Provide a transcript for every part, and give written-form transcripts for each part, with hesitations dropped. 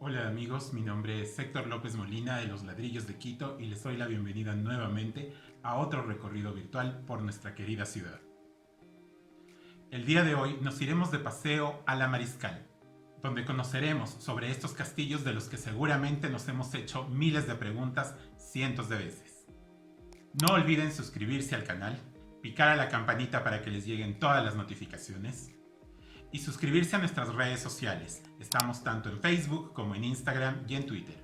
Hola amigos, mi nombre es Héctor López Molina de Los Ladrillos de Quito y les doy la bienvenida nuevamente a otro recorrido virtual por nuestra querida ciudad. El día de hoy nos iremos de paseo a La Mariscal, donde conoceremos sobre estos castillos de los que seguramente nos hemos hecho miles de preguntas cientos de veces. No olviden suscribirse al canal, picar a la campanita para que les lleguen todas las notificaciones y suscribirse a nuestras redes sociales. Estamos tanto en Facebook como en Instagram y en Twitter.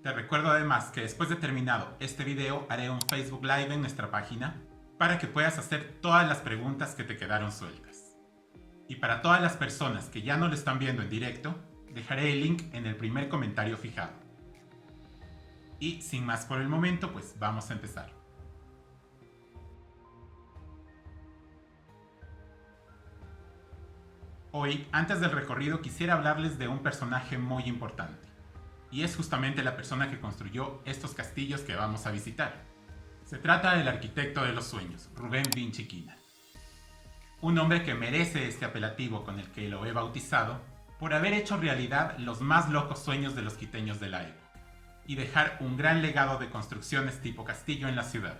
Te recuerdo además que después de terminado este video haré un Facebook Live en nuestra página para que puedas hacer todas las preguntas que te quedaron sueltas. Y para todas las personas que ya no lo están viendo en directo, dejaré el link en el primer comentario fijado. Y sin más por el momento, pues vamos a empezar. Hoy, antes del recorrido, quisiera hablarles de un personaje muy importante. Y es justamente la persona que construyó estos castillos que vamos a visitar. Se trata del arquitecto de los sueños, Rubén Vinci Quina. Un hombre que merece este apelativo con el que lo he bautizado por haber hecho realidad los más locos sueños de los quiteños de la época y dejar un gran legado de construcciones tipo castillo en la ciudad.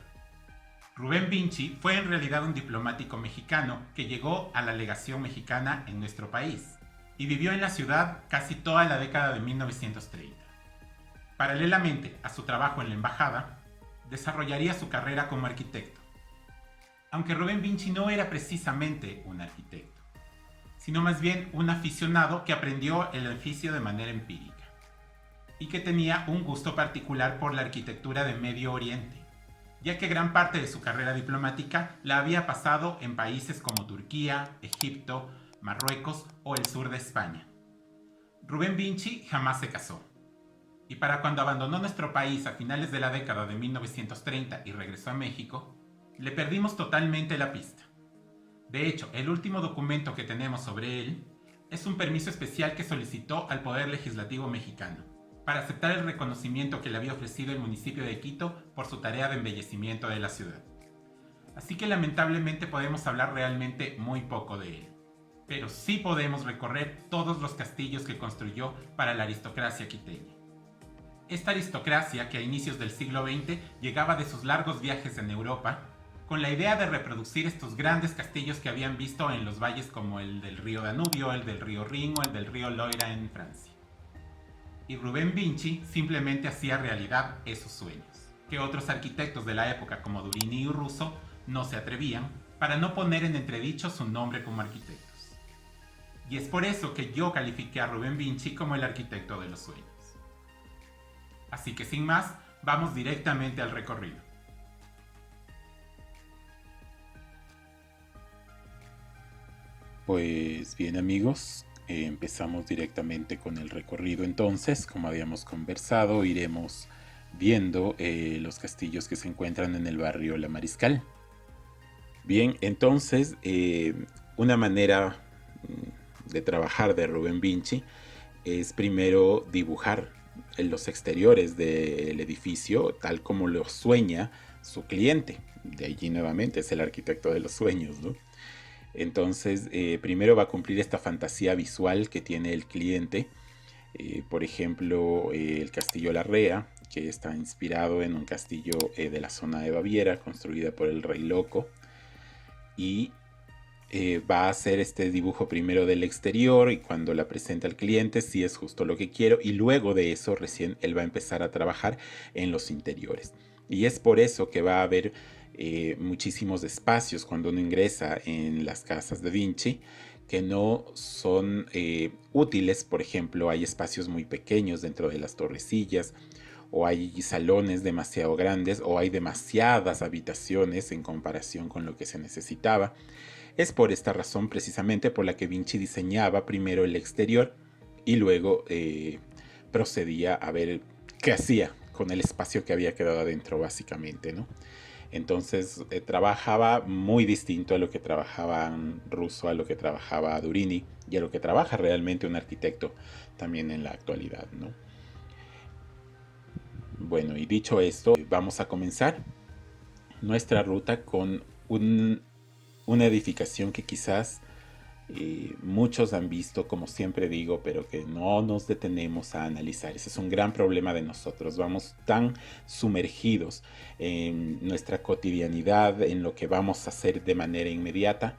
Rubén Vinci fue en realidad un diplomático mexicano que llegó a la legación mexicana en nuestro país y vivió en la ciudad casi toda la década de 1930. Paralelamente a su trabajo en la embajada, desarrollaría su carrera como arquitecto. Aunque Rubén Vinci no era precisamente un arquitecto, sino más bien un aficionado que aprendió el oficio de manera empírica y que tenía un gusto particular por la arquitectura de Medio Oriente, ya que gran parte de su carrera diplomática la había pasado en países como Turquía, Egipto, Marruecos o el sur de España. Rubén Vinci jamás se casó, y para cuando abandonó nuestro país a finales de la década de 1930 y regresó a México, le perdimos totalmente la pista. De hecho, el último documento que tenemos sobre él es un permiso especial que solicitó al Poder Legislativo mexicano para aceptar el reconocimiento que le había ofrecido el municipio de Quito por su tarea de embellecimiento de la ciudad. Así que lamentablemente podemos hablar realmente muy poco de él. Pero sí podemos recorrer todos los castillos que construyó para la aristocracia quiteña. Esta aristocracia, que a inicios del siglo XX llegaba de sus largos viajes en Europa, con la idea de reproducir estos grandes castillos que habían visto en los valles como el del río Danubio, el del río Rin o el del río Loira en Francia. Y Rubén Vinci simplemente hacía realidad esos sueños, que otros arquitectos de la época como Durini y Russo no se atrevían para no poner en entredicho su nombre como arquitectos. Y es por eso que yo califiqué a Rubén Vinci como el arquitecto de los sueños. Así que sin más, vamos directamente al recorrido. Pues bien amigos, empezamos directamente con el recorrido entonces. Como habíamos conversado, iremos viendo los castillos que se encuentran en el barrio La Mariscal. Bien, entonces una manera de trabajar de Rubén Vinci es primero dibujar los exteriores del edificio tal como lo sueña su cliente. De allí nuevamente es el arquitecto de los sueños, ¿no? Entonces, primero va a cumplir esta fantasía visual que tiene el cliente. Por ejemplo, el Castillo Larrea, que está inspirado en un castillo de la zona de Baviera, construida por el Rey Loco. Y va a hacer este dibujo primero del exterior y cuando la presenta al cliente, sí es justo lo que quiero. Y luego de eso, recién él va a empezar a trabajar en los interiores. Y es por eso que va a haber muchísimos espacios cuando uno ingresa en las casas de Vinci que no son útiles. Por ejemplo, hay espacios muy pequeños dentro de las torrecillas, o hay salones demasiado grandes, o hay demasiadas habitaciones en comparación con lo que se necesitaba. Es por esta razón precisamente por la que Vinci diseñaba primero el exterior y luego procedía a ver qué hacía con el espacio que había quedado adentro básicamente, ¿no? Entonces trabajaba muy distinto a lo que trabajaba Russo, a lo que trabajaba Durini y a lo que trabaja realmente un arquitecto también en la actualidad, ¿no? Bueno, y dicho esto, vamos a comenzar nuestra ruta con una edificación que quizás Muchos han visto, como siempre digo, pero que no nos detenemos a analizar. Ese es un gran problema de nosotros. Vamos tan sumergidos en nuestra cotidianidad, en lo que vamos a hacer de manera inmediata,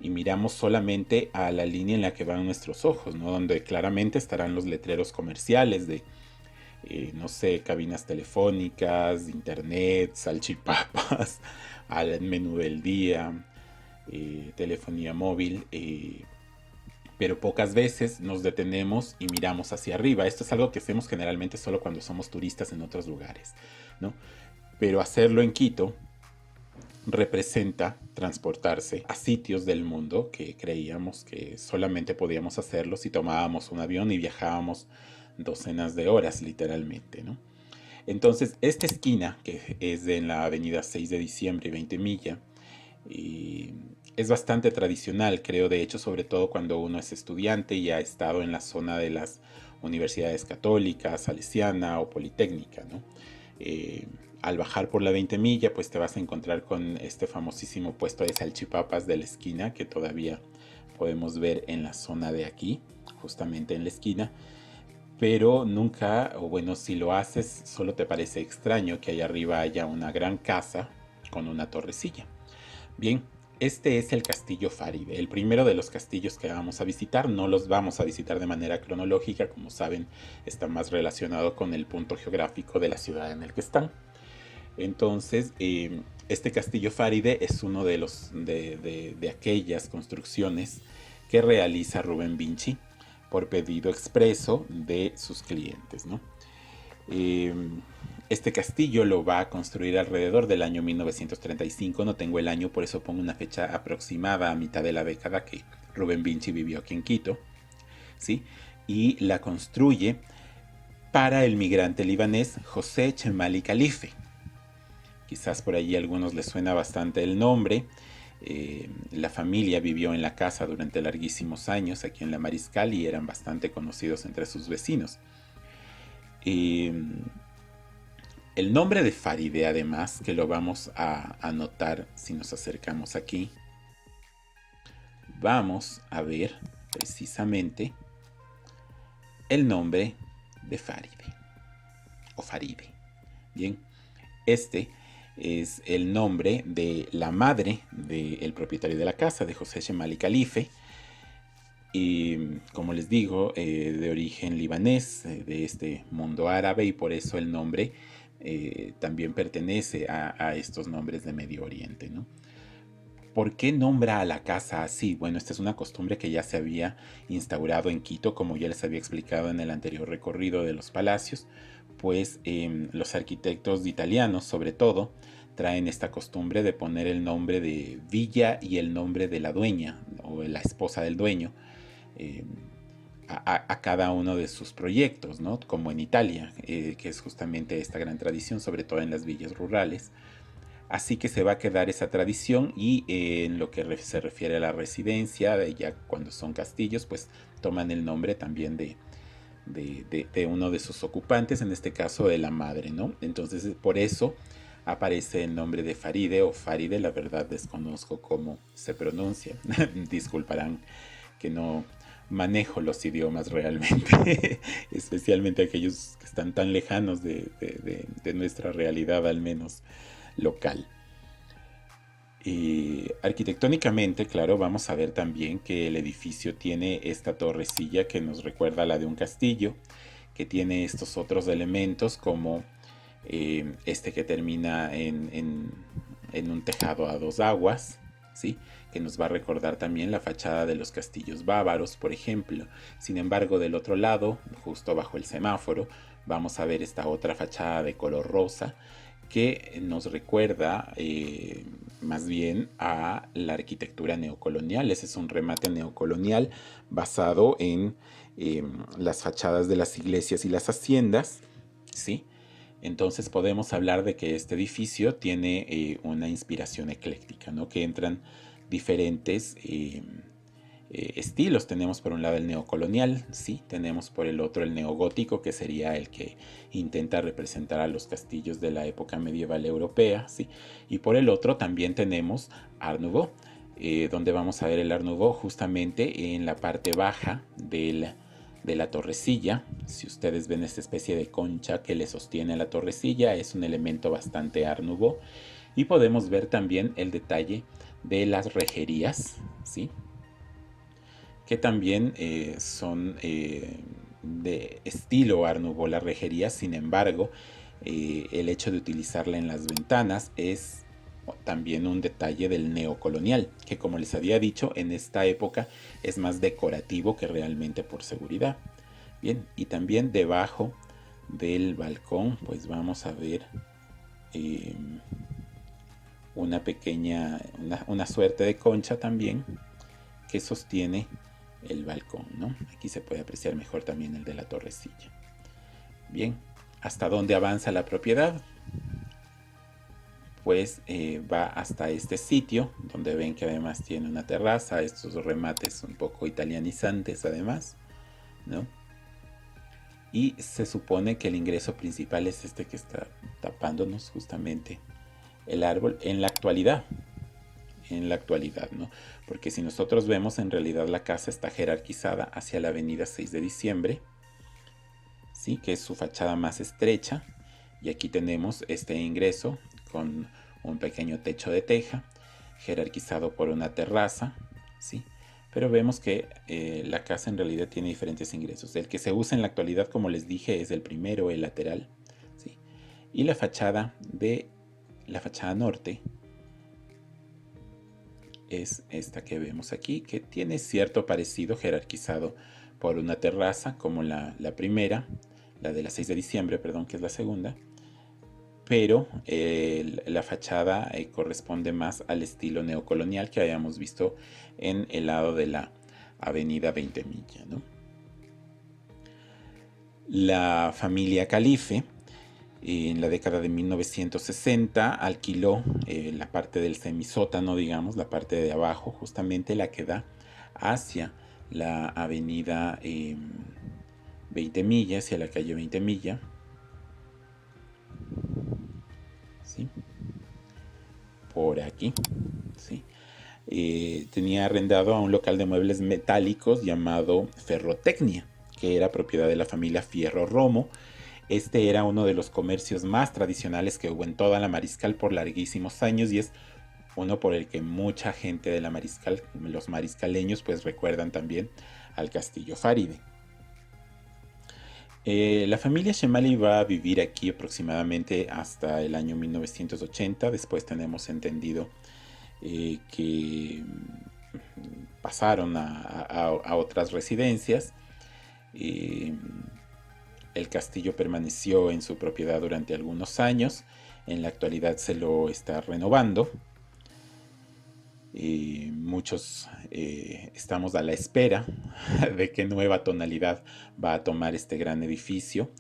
y miramos solamente a la línea en la que van nuestros ojos, ¿no? Donde claramente estarán los letreros comerciales de, no sé, cabinas telefónicas, internet, salchipapas, al menú del día, telefonía móvil, pero pocas veces nos detenemos y miramos hacia arriba. Esto es algo que hacemos generalmente solo cuando somos turistas en otros lugares, ¿no? Pero hacerlo en Quito representa transportarse a sitios del mundo que creíamos que solamente podíamos hacerlo si tomábamos un avión y viajábamos docenas de horas literalmente, ¿no? Entonces, esta esquina, que es en la avenida 6 de diciembre y 20 Milla, y es bastante tradicional, creo, de hecho, sobre todo cuando uno es estudiante y ha estado en la zona de las universidades católicas, salesiana o politécnica, ¿no? Al bajar por la 20 Milla, pues te vas a encontrar con este famosísimo puesto de salchipapas de la esquina que todavía podemos ver en la zona de aquí, justamente en la esquina. Pero nunca, o bueno, si lo haces, solo te parece extraño que allá arriba haya una gran casa con una torrecilla. Bien, este es el castillo Faride, el primero de los castillos que vamos a visitar. No los vamos a visitar de manera cronológica, como saben, está más relacionado con el punto geográfico de la ciudad en el que están. Entonces, este castillo Faride es uno de aquellas construcciones que realiza Rubén Vinci por pedido expreso de sus clientes, ¿no? Eh, este castillo lo va a construir alrededor del año 1935, no tengo el año, por eso pongo una fecha aproximada a mitad de la década que Rubén Vinci vivió aquí en Quito, ¿sí? Y la construye para el migrante libanés José Chemali Calife. Quizás por allí a algunos les suena bastante el nombre. La familia vivió en la casa durante larguísimos años aquí en la Mariscal y eran bastante conocidos entre sus vecinos. El nombre de Faride, además, que lo vamos a anotar si nos acercamos aquí, vamos a ver precisamente el nombre de Faride o Faride. Bien, este es el nombre de la madre del propietario de la casa, de José Chemali Calife, y como les digo, de origen libanés, de este mundo árabe, y por eso el nombre también pertenece a estos nombres de Medio Oriente, ¿no? ¿Por qué nombra a la casa así? Bueno, esta es una costumbre que ya se había instaurado en Quito, como ya les había explicado en el anterior recorrido de los palacios, pues los arquitectos italianos, sobre todo, traen esta costumbre de poner el nombre de villa y el nombre de la dueña o la esposa del dueño a cada uno de sus proyectos, ¿no? Como en Italia, que es justamente esta gran tradición, sobre todo en las villas rurales. Así que se va a quedar esa tradición y en lo que se refiere a la residencia, ya cuando son castillos, pues toman el nombre también de uno de sus ocupantes, en este caso de la madre, ¿no? Entonces por eso aparece el nombre de Faride o Faride, la verdad desconozco cómo se pronuncia, disculparán que no manejo los idiomas realmente, especialmente aquellos que están tan lejanos de nuestra realidad al menos local. Arquitectónicamente, claro, vamos a ver también que el edificio tiene esta torrecilla que nos recuerda a la de un castillo, que tiene estos otros elementos como este que termina en un tejado a dos aguas, ¿sí? Que nos va a recordar también la fachada de los castillos bávaros, por ejemplo. Sin embargo, del otro lado, justo bajo el semáforo, vamos a ver esta otra fachada de color rosa que nos recuerda más bien a la arquitectura neocolonial. Ese es un remate neocolonial basado en las fachadas de las iglesias y las haciendas, ¿sí? Entonces podemos hablar de que este edificio tiene una inspiración ecléctica, ¿no? Que entran diferentes estilos. Tenemos por un lado el neocolonial, sí, tenemos por el otro el neogótico, que sería el que intenta representar a los castillos de la época medieval europea, sí, y por el otro también tenemos Art Nouveau, donde vamos a ver el Art Nouveau justamente en la parte baja de la torrecilla. Si ustedes ven esta especie de concha que le sostiene la torrecilla, es un elemento bastante Art Nouveau. Y podemos ver también el detalle de las rejerías, ¿sí? Que también son de estilo Art Nouveau las rejerías. Sin embargo, el hecho de utilizarla en las ventanas es también un detalle del neocolonial, que como les había dicho, en esta época es más decorativo que realmente por seguridad. Bien, y también debajo del balcón pues vamos a ver una pequeña, una suerte de concha también que sostiene el balcón, ¿no? Aquí se puede apreciar mejor también el de la torrecilla. Bien, ¿hasta dónde avanza la propiedad? Pues va hasta este sitio, donde ven que además tiene una terraza, estos remates un poco italianizantes además, ¿no? Y se supone que el ingreso principal es este que está tapándonos justamente el árbol en la actualidad, ¿no? Porque si nosotros vemos, en realidad la casa está jerarquizada hacia la avenida 6 de diciembre, ¿sí? Que es su fachada más estrecha, y aquí tenemos este ingreso con un pequeño techo de teja, jerarquizado por una terraza, ¿sí? Pero vemos que la casa en realidad tiene diferentes ingresos. El que se usa en la actualidad, como les dije, es el primero, el lateral, ¿sí? Y la fachada norte es esta que vemos aquí, que tiene cierto parecido, jerarquizado por una terraza como la primera, la de la 6 de diciembre, perdón, que es la segunda, pero la fachada corresponde más al estilo neocolonial que habíamos visto en el lado de la avenida 20 Milla, ¿no? La familia Calife en la década de 1960 alquiló la parte del semisótano, digamos, la parte de abajo, justamente la que da hacia la avenida 20 Milla, hacia la calle 20 Milla, ¿sí? Por aquí, ¿sí? Tenía arrendado a un local de muebles metálicos llamado Ferrotecnia, que era propiedad de la familia Fierro Romo. Este era uno de los comercios más tradicionales que hubo en toda la Mariscal por larguísimos años, y es uno por el que mucha gente de la Mariscal, los mariscaleños, pues recuerdan también al Castillo Fáride. La familia Chemali va a vivir aquí aproximadamente hasta el año 1980. Después tenemos entendido que pasaron a otras residencias. El castillo permaneció en su propiedad durante algunos años. En la actualidad se lo está renovando. Muchos estamos a la espera de qué nueva tonalidad va a tomar este gran edificio,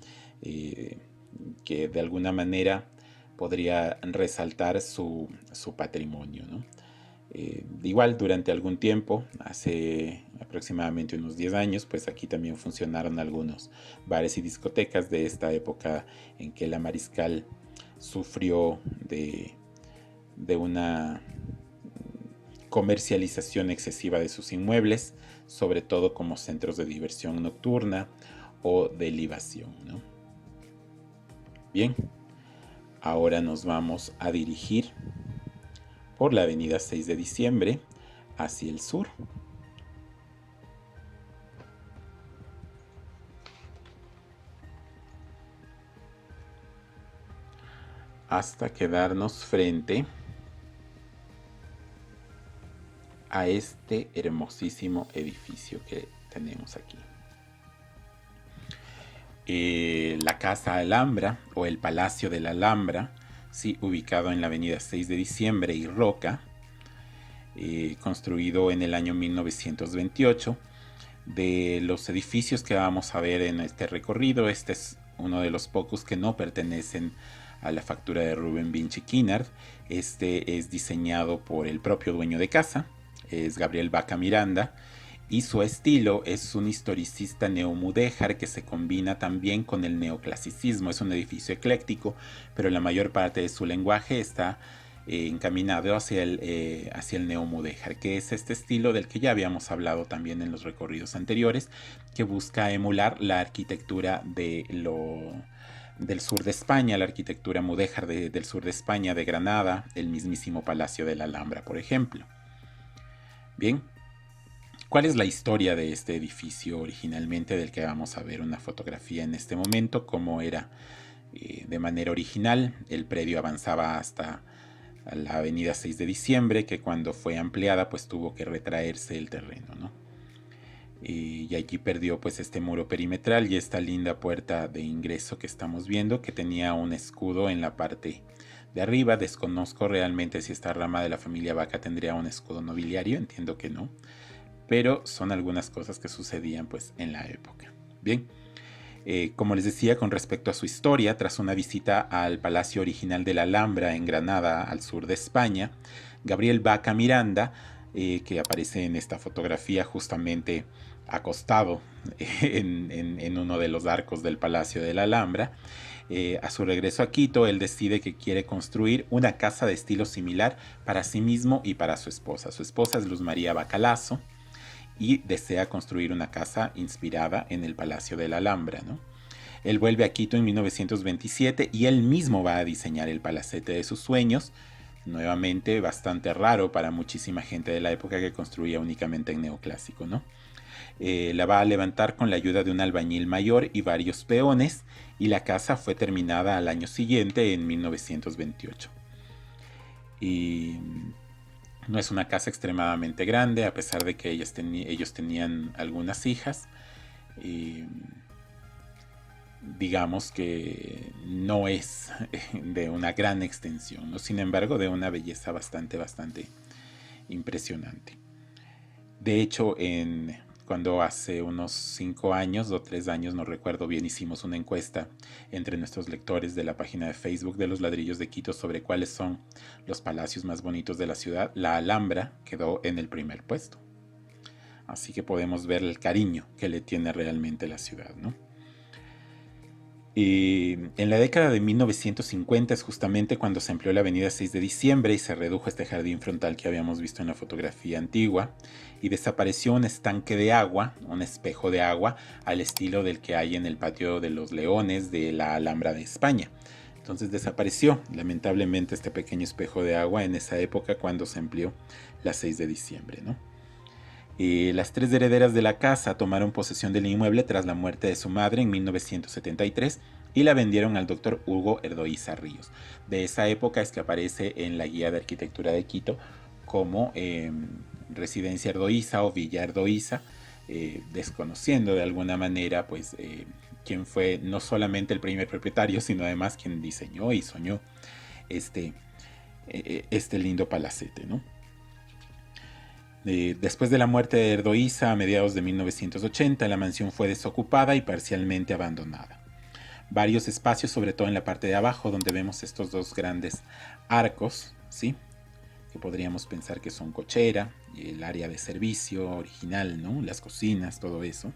que de alguna manera podría resaltar su patrimonio, ¿no? Igual durante algún tiempo, hace aproximadamente unos 10 años, pues aquí también funcionaron algunos bares y discotecas de esta época en que la Mariscal sufrió de una comercialización excesiva de sus inmuebles, sobre todo como centros de diversión nocturna o de libación, ¿no? Bien, ahora nos vamos a dirigir por la avenida 6 de diciembre hacia el sur. Hasta quedarnos frente a este hermosísimo edificio que tenemos aquí. La Casa Alhambra o el Palacio de la Alhambra, ¿sí? Ubicado en la avenida 6 de diciembre y Roca, construido en el año 1928. De los edificios que vamos a ver en este recorrido, este es uno de los pocos que no pertenecen a la factura de Rubén Vinci Kinnard. Este es diseñado por el propio dueño de casa, es Gabriel Vaca Miranda, y su estilo es un historicista neomudéjar que se combina también con el neoclasicismo. Es un edificio ecléctico, pero la mayor parte de su lenguaje está encaminado hacia el neomudéjar, que es este estilo del que ya habíamos hablado también en los recorridos anteriores, que busca emular la arquitectura del sur de España, la arquitectura mudéjar del sur de España, de Granada, el mismísimo Palacio de la Alhambra, por ejemplo. Bien, ¿cuál es la historia de este edificio originalmente, del que vamos a ver una fotografía en este momento? ¿Cómo era de manera original? El predio avanzaba hasta la avenida 6 de diciembre, que cuando fue ampliada pues tuvo que retraerse el terreno, ¿no? Y allí perdió pues este muro perimetral y esta linda puerta de ingreso que estamos viendo, que tenía un escudo en la parte de arriba. Desconozco realmente si esta rama de la familia Vaca tendría un escudo nobiliario, entiendo que no, pero son algunas cosas que sucedían pues en la época. Bien, como les decía, con respecto a su historia, tras una visita al palacio original de la Alhambra en Granada, al sur de España, Gabriel Vaca Miranda, que aparece en esta fotografía justamente acostado en uno de los arcos del palacio de la Alhambra, a su regreso a Quito, él decide que quiere construir una casa de estilo similar para sí mismo y para su esposa. Su esposa es Luz María Bacalazo, y desea construir una casa inspirada en el Palacio de la Alhambra, ¿no? Él vuelve a Quito en 1927 y él mismo va a diseñar el palacete de sus sueños, nuevamente bastante raro para muchísima gente de la época que construía únicamente en neoclásico, ¿no? La va a levantar con la ayuda de un albañil mayor y varios peones, y la casa fue terminada al año siguiente, en 1928. Y no es una casa extremadamente grande, a pesar de que ellos tenían algunas hijas. Digamos que no es de una gran extensión, ¿no? Sin embargo, de una belleza bastante impresionante. De hecho, cuando hace unos 5 años o 3 años, no recuerdo bien, hicimos una encuesta entre nuestros lectores de la página de Facebook de los Ladrillos de Quito sobre cuáles son los palacios más bonitos de la ciudad, la Alhambra quedó en el primer puesto. Así que podemos ver el cariño que le tiene realmente la ciudad, ¿no? En la década de 1950 es justamente cuando se amplió la avenida 6 de diciembre y se redujo este jardín frontal que habíamos visto en la fotografía antigua, y desapareció un estanque de agua, un espejo de agua, al estilo del que hay en el patio de los Leones de la Alhambra de España. Entonces desapareció lamentablemente este pequeño espejo de agua en esa época cuando se amplió la 6 de diciembre, ¿no? Las 3 herederas de la casa tomaron posesión del inmueble tras la muerte de su madre en 1973 y la vendieron al doctor Hugo Erdoíza Ríos. De esa época es que aparece en la Guía de Arquitectura de Quito como Residencia Erdoíza o Villa Erdoíza, desconociendo de alguna manera pues quién fue no solamente el primer propietario, sino además quien diseñó y soñó este lindo palacete, ¿no? Después de la muerte de Erdoíza a mediados de 1980, la mansión fue desocupada y parcialmente abandonada. Varios espacios, sobre todo en la parte de abajo, donde vemos estos dos grandes arcos, ¿sí?, que podríamos pensar que son cochera, el área de servicio original, ¿no?, las cocinas, todo eso,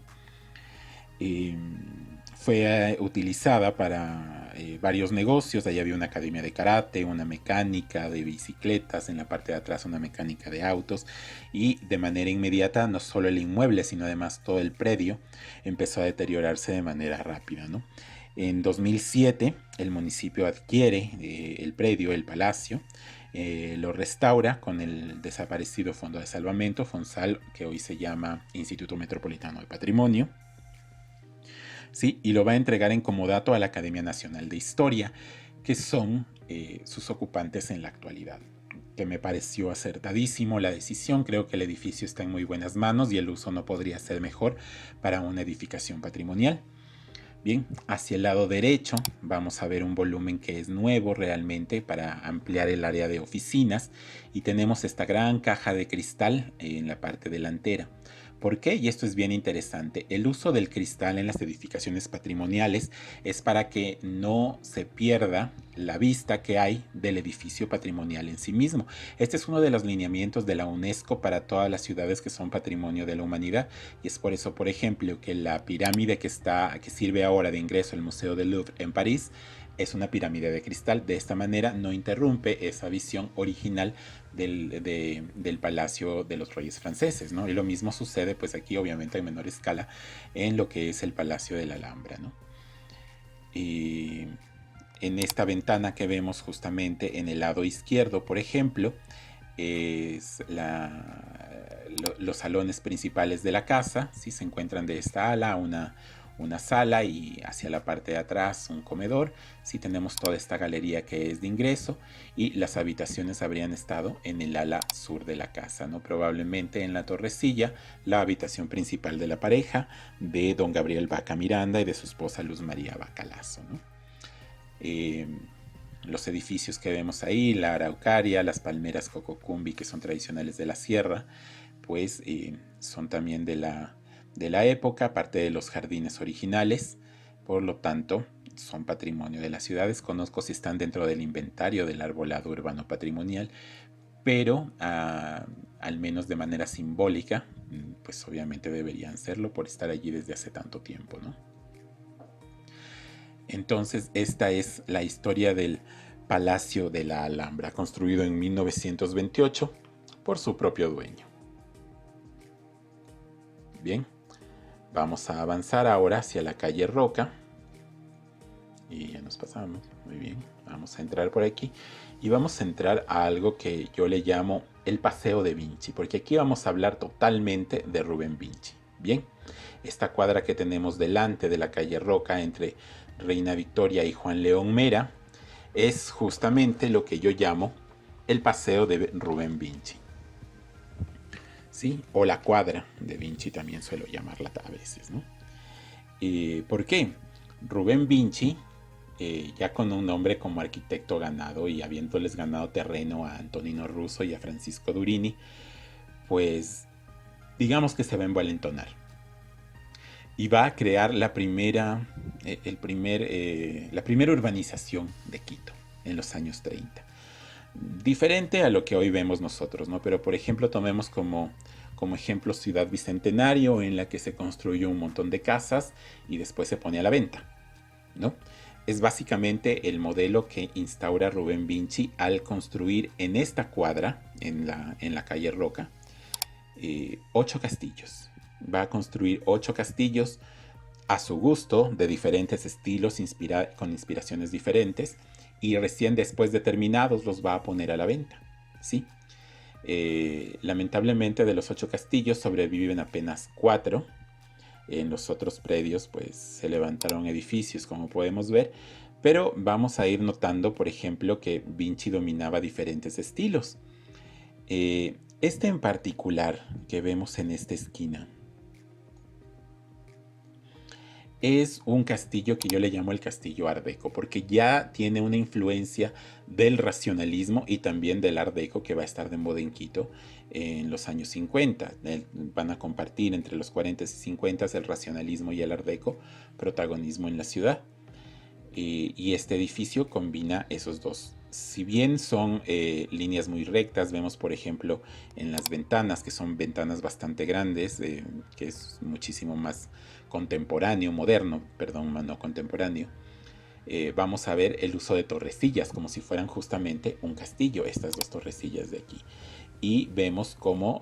fue utilizada para varios negocios. Ahí había una academia de karate, una mecánica de bicicletas, en la parte de atrás una mecánica de autos, y de manera inmediata no solo el inmueble, sino además todo el predio empezó a deteriorarse de manera rápida, ¿no? En 2007 el municipio adquiere el predio, el palacio, lo restaura con el desaparecido Fondo de Salvamento, FONSAL, que hoy se llama Instituto Metropolitano de Patrimonio, ¿sí?, y lo va a entregar en comodato a la Academia Nacional de Historia, que son sus ocupantes en la actualidad. Que me pareció acertadísimo la decisión. Creo que el edificio está en muy buenas manos y el uso no podría ser mejor para una edificación patrimonial. Bien, hacia el lado derecho vamos a ver un volumen que es nuevo realmente para ampliar el área de oficinas, y tenemos esta gran caja de cristal en la parte delantera. ¿Por qué? Y esto es bien interesante. El uso del cristal en las edificaciones patrimoniales es para que no se pierda la vista que hay del edificio patrimonial en sí mismo. Este es uno de los lineamientos de la UNESCO para todas las ciudades que son patrimonio de la humanidad, y es por eso, por ejemplo, que la pirámide que sirve ahora de ingreso al Museo del Louvre en París es una pirámide de cristal. De esta manera no interrumpe esa visión original del Palacio de los Reyes Franceses, ¿no? Y lo mismo sucede pues aquí, obviamente en menor escala, en lo que es el Palacio de la Alhambra, ¿no? Y en esta ventana que vemos justamente en el lado izquierdo, por ejemplo, es los salones principales de la casa. ¿Sí? Se encuentran de esta ala una sala y hacia la parte de atrás un comedor. Sí, tenemos toda esta galería que es de ingreso y las habitaciones habrían estado en el ala sur de la casa, ¿no? Probablemente en la torrecilla, la habitación principal de la pareja, de don Gabriel Vaca Miranda y de su esposa Luz María Bacalazo, ¿no? Los edificios que vemos ahí, la araucaria, las palmeras cococumbi, que son tradicionales de la sierra, pues son también de la época, parte de los jardines originales, por lo tanto son patrimonio de las ciudades. Conozco si están dentro del inventario del arbolado urbano patrimonial, pero al menos de manera simbólica, pues obviamente deberían serlo por estar allí desde hace tanto tiempo, ¿no? Entonces esta es la historia del Palacio de la Alhambra, construido en 1928 por su propio dueño. Bien, vamos a avanzar ahora hacia la calle Roca. Y ya nos pasamos, muy bien. Vamos a entrar por aquí y vamos a entrar a algo que yo le llamo el Paseo de Vinci, porque aquí vamos a hablar totalmente de Rubén Vinci. Bien, esta cuadra que tenemos delante de la calle Roca entre Reina Victoria y Juan León Mera es justamente lo que yo llamo el Paseo de Rubén Vinci. ¿Sí? O la cuadra de Vinci también suelo llamarla a veces, ¿no? ¿Por qué? Rubén Vinci, ya con un nombre como arquitecto ganado y habiéndoles ganado terreno a Antonino Russo y a Francisco Durini, pues digamos que se va a envalentonar y va a crear la primera urbanización de Quito en los años 30. Diferente a lo que hoy vemos nosotros, ¿no? Pero por ejemplo tomemos como ejemplo Ciudad Bicentenario, en la que se construyó un montón de casas y después se pone a la venta, ¿no? Es básicamente el modelo que instaura Rubén Vinci al construir en esta cuadra, en la calle Roca, 8 castillos. Va a construir 8 castillos a su gusto, de diferentes estilos, con inspiraciones diferentes, y recién después de terminados los va a poner a la venta, ¿sí? Lamentablemente de los 8 castillos sobreviven apenas 4. En los otros predios pues se levantaron edificios, como podemos ver, pero vamos a ir notando, por ejemplo, que Vinci dominaba diferentes estilos. Este en particular que vemos en esta esquina es un castillo que yo le llamo el castillo Art Deco, porque ya tiene una influencia del racionalismo y también del Art Deco, que va a estar de moda en Quito en los años 50. Van a compartir entre los 40 y 50 el racionalismo y el Art Deco protagonismo en la ciudad. Y este edificio combina esos dos. Si bien son líneas muy rectas, vemos por ejemplo en las ventanas, que son ventanas bastante grandes, que es muchísimo más contemporáneo, moderno, perdón, no contemporáneo. Vamos a ver el uso de torrecillas, como si fueran justamente un castillo, estas 2 torrecillas de aquí. Y vemos cómo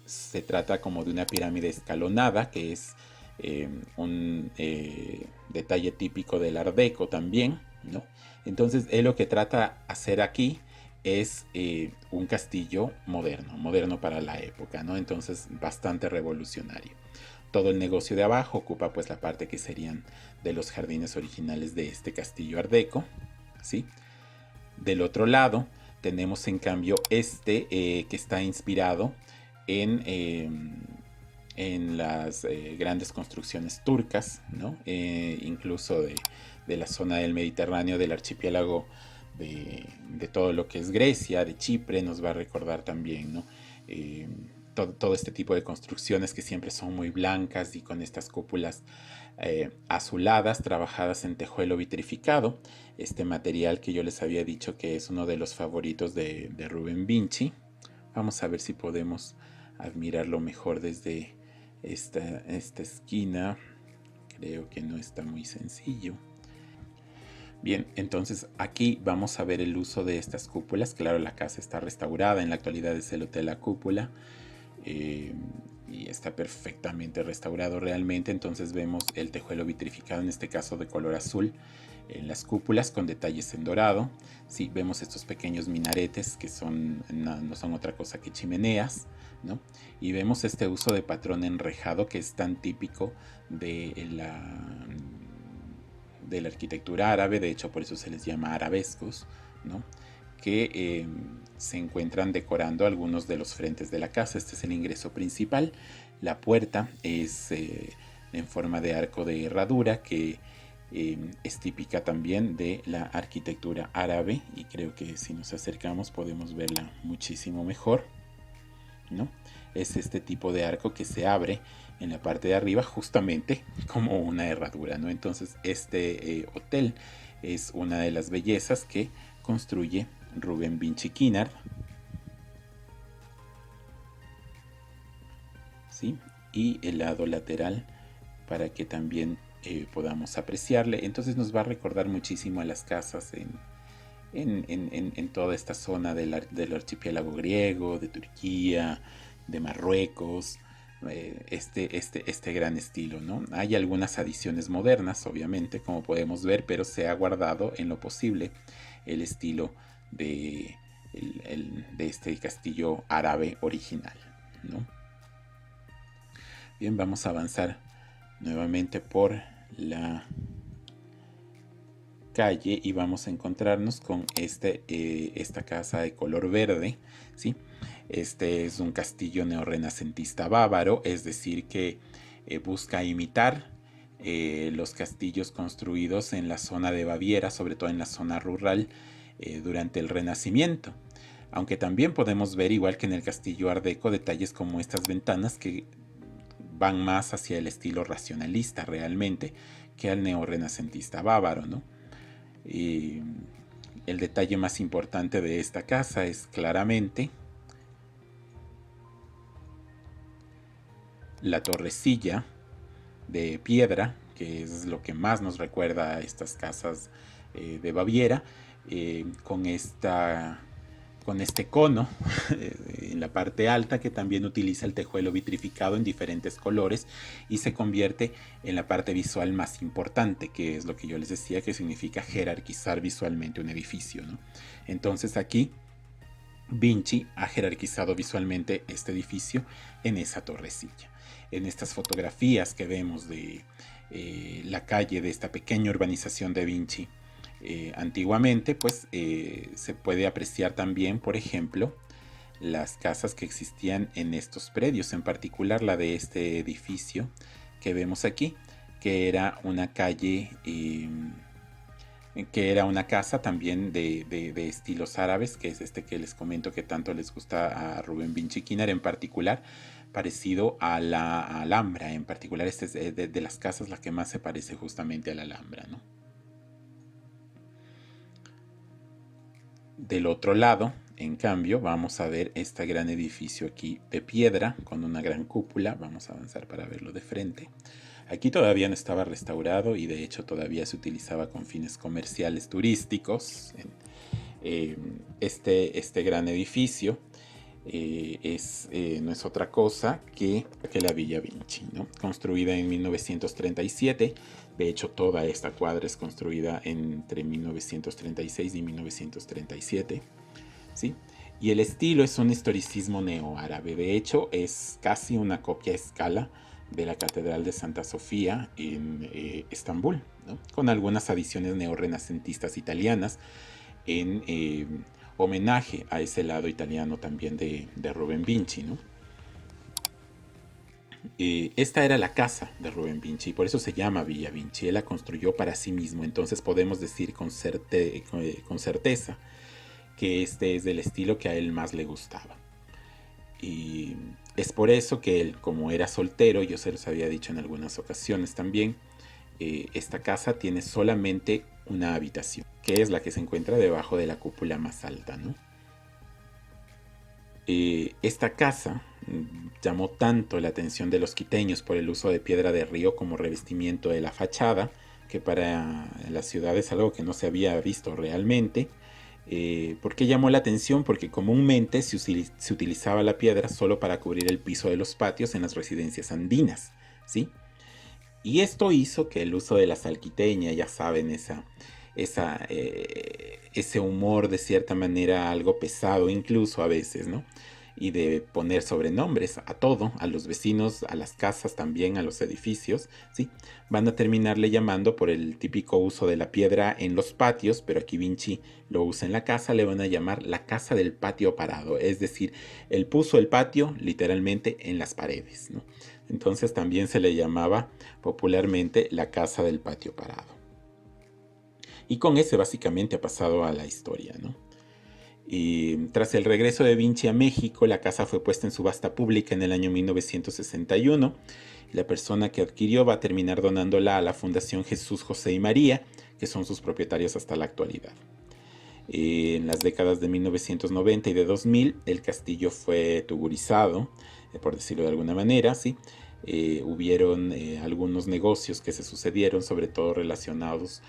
se trata como de una pirámide escalonada, que es un detalle típico del Art Deco también, ¿no? Entonces él lo que trata de hacer aquí es un castillo moderno para la época, ¿no? Entonces bastante revolucionario. Todo el negocio de abajo ocupa pues la parte que serían de los jardines originales de este castillo Art Deco, ¿sí? Del otro lado tenemos en cambio que está inspirado en las grandes construcciones turcas, ¿no? Incluso de la zona del Mediterráneo, del archipiélago de todo lo que es Grecia, de Chipre, nos va a recordar también, ¿no? Todo este tipo de construcciones que siempre son muy blancas y con estas cúpulas azuladas, trabajadas en tejuelo vitrificado, este material que yo les había dicho que es uno de los favoritos de Rubén Vinci. Vamos a ver si podemos admirarlo mejor desde esta esquina. Creo que no está muy sencillo. Bien, entonces aquí vamos a ver el uso de estas cúpulas. Claro, la casa está restaurada, en la actualidad es el Hotel La Cúpula. Y está perfectamente restaurado realmente. Entonces vemos el tejuelo vitrificado, en este caso de color azul, en las cúpulas con detalles en dorado. Sí, vemos estos pequeños minaretes que no son otra cosa que chimeneas, ¿no? Y vemos este uso de patrón enrejado que es tan típico de la arquitectura árabe. De hecho, por eso se les llama arabescos, ¿no? Que se encuentran decorando algunos de los frentes de la casa. Este es el ingreso principal. La puerta es en forma de arco de herradura, que es típica también de la arquitectura árabe, y creo que si nos acercamos podemos verla muchísimo mejor, ¿no? Es este tipo de arco que se abre en la parte de arriba justamente como una herradura, ¿no? Entonces este hotel es una de las bellezas que construye Rubén Vinci Kinnard, ¿sí? Y el lado lateral para que también podamos apreciarle. Entonces nos va a recordar muchísimo a las casas en toda esta zona del archipiélago griego, de Turquía, de Marruecos, este gran estilo, ¿no? Hay algunas adiciones modernas, obviamente, como podemos ver, pero se ha guardado en lo posible el estilo de este castillo árabe original, ¿no? Bien, vamos a avanzar nuevamente por la calle y vamos a encontrarnos con esta casa de color verde, ¿sí? Este es un castillo neorrenacentista bávaro, es decir que busca imitar los castillos construidos en la zona de Baviera, sobre todo en la zona rural, durante el Renacimiento. Aunque también podemos ver, igual que en el castillo Art Deco, detalles como estas ventanas que van más hacia el estilo racionalista realmente que al neorrenacentista bávaro, ¿no? Y el detalle más importante de esta casa es claramente la torrecilla de piedra, que es lo que más nos recuerda a estas casas de Baviera, con este cono en la parte alta, que también utiliza el tejuelo vitrificado en diferentes colores y se convierte en la parte visual más importante, que es lo que yo les decía, que significa jerarquizar visualmente un edificio, ¿no? Entonces aquí Vinci ha jerarquizado visualmente este edificio en esa torrecilla. En estas fotografías que vemos de la calle de esta pequeña urbanización de Vinci, antiguamente, pues se puede apreciar también, por ejemplo, las casas que existían en estos predios, en particular la de este edificio que vemos aquí, que era una calle, que era una casa también de estilos árabes, que es este que les comento que tanto les gusta a Rubén Vinci Kinnard, en particular parecido a la Alhambra. En particular este es de las casas la que más se parece justamente a la Alhambra, ¿no? Del otro lado, en cambio, vamos a ver este gran edificio aquí de piedra con una gran cúpula. Vamos a avanzar para verlo de frente. Aquí todavía no estaba restaurado y de hecho todavía se utilizaba con fines comerciales turísticos. Este gran edificio no es otra cosa que la Villa Vinci, ¿no? Construida en 1937. De hecho, toda esta cuadra es construida entre 1936 y 1937, ¿sí? Y el estilo es un historicismo neoárabe. De hecho, es casi una copia a escala de la Catedral de Santa Sofía en Estambul, ¿no? Con algunas adiciones neorrenacentistas italianas en homenaje a ese lado italiano también de Rubén Vinci, ¿no? Esta era la casa de Rubén Vinci y por eso se llama Villa Vinci. Él la construyó para sí mismo, entonces podemos decir con certeza que este es del estilo que a él más le gustaba. Y es por eso que él, como era soltero, yo se los había dicho en algunas ocasiones también, esta casa tiene solamente una habitación, que es la que se encuentra debajo de la cúpula más alta, ¿no? Esta casa llamó tanto la atención de los quiteños por el uso de piedra de río como revestimiento de la fachada, que para la ciudad es algo que no se había visto realmente. ¿Por qué llamó la atención? Porque comúnmente se utilizaba la piedra solo para cubrir el piso de los patios en las residencias andinas, ¿sí? Y esto hizo que el uso de la salquiteña, ya saben, ese humor de cierta manera algo pesado incluso a veces, ¿no? Y de poner sobrenombres a todo, a los vecinos, a las casas también, a los edificios, ¿sí? Van a terminarle llamando por el típico uso de la piedra en los patios, pero aquí Vinci lo usa en la casa, le van a llamar la casa del patio parado, es decir, él puso el patio literalmente en las paredes, ¿no? Entonces también se le llamaba popularmente la casa del patio parado. Y con ese básicamente ha pasado a la historia, ¿no? Y tras el regreso de Vinci a México, la casa fue puesta en subasta pública en el año 1961. La persona que adquirió va a terminar donándola a la Fundación Jesús, José y María, que son sus propietarios hasta la actualidad. En las décadas de 1990 y de 2000, el castillo fue tugurizado, por decirlo de alguna manera, ¿sí? Hubieron algunos negocios que se sucedieron, sobre todo relacionados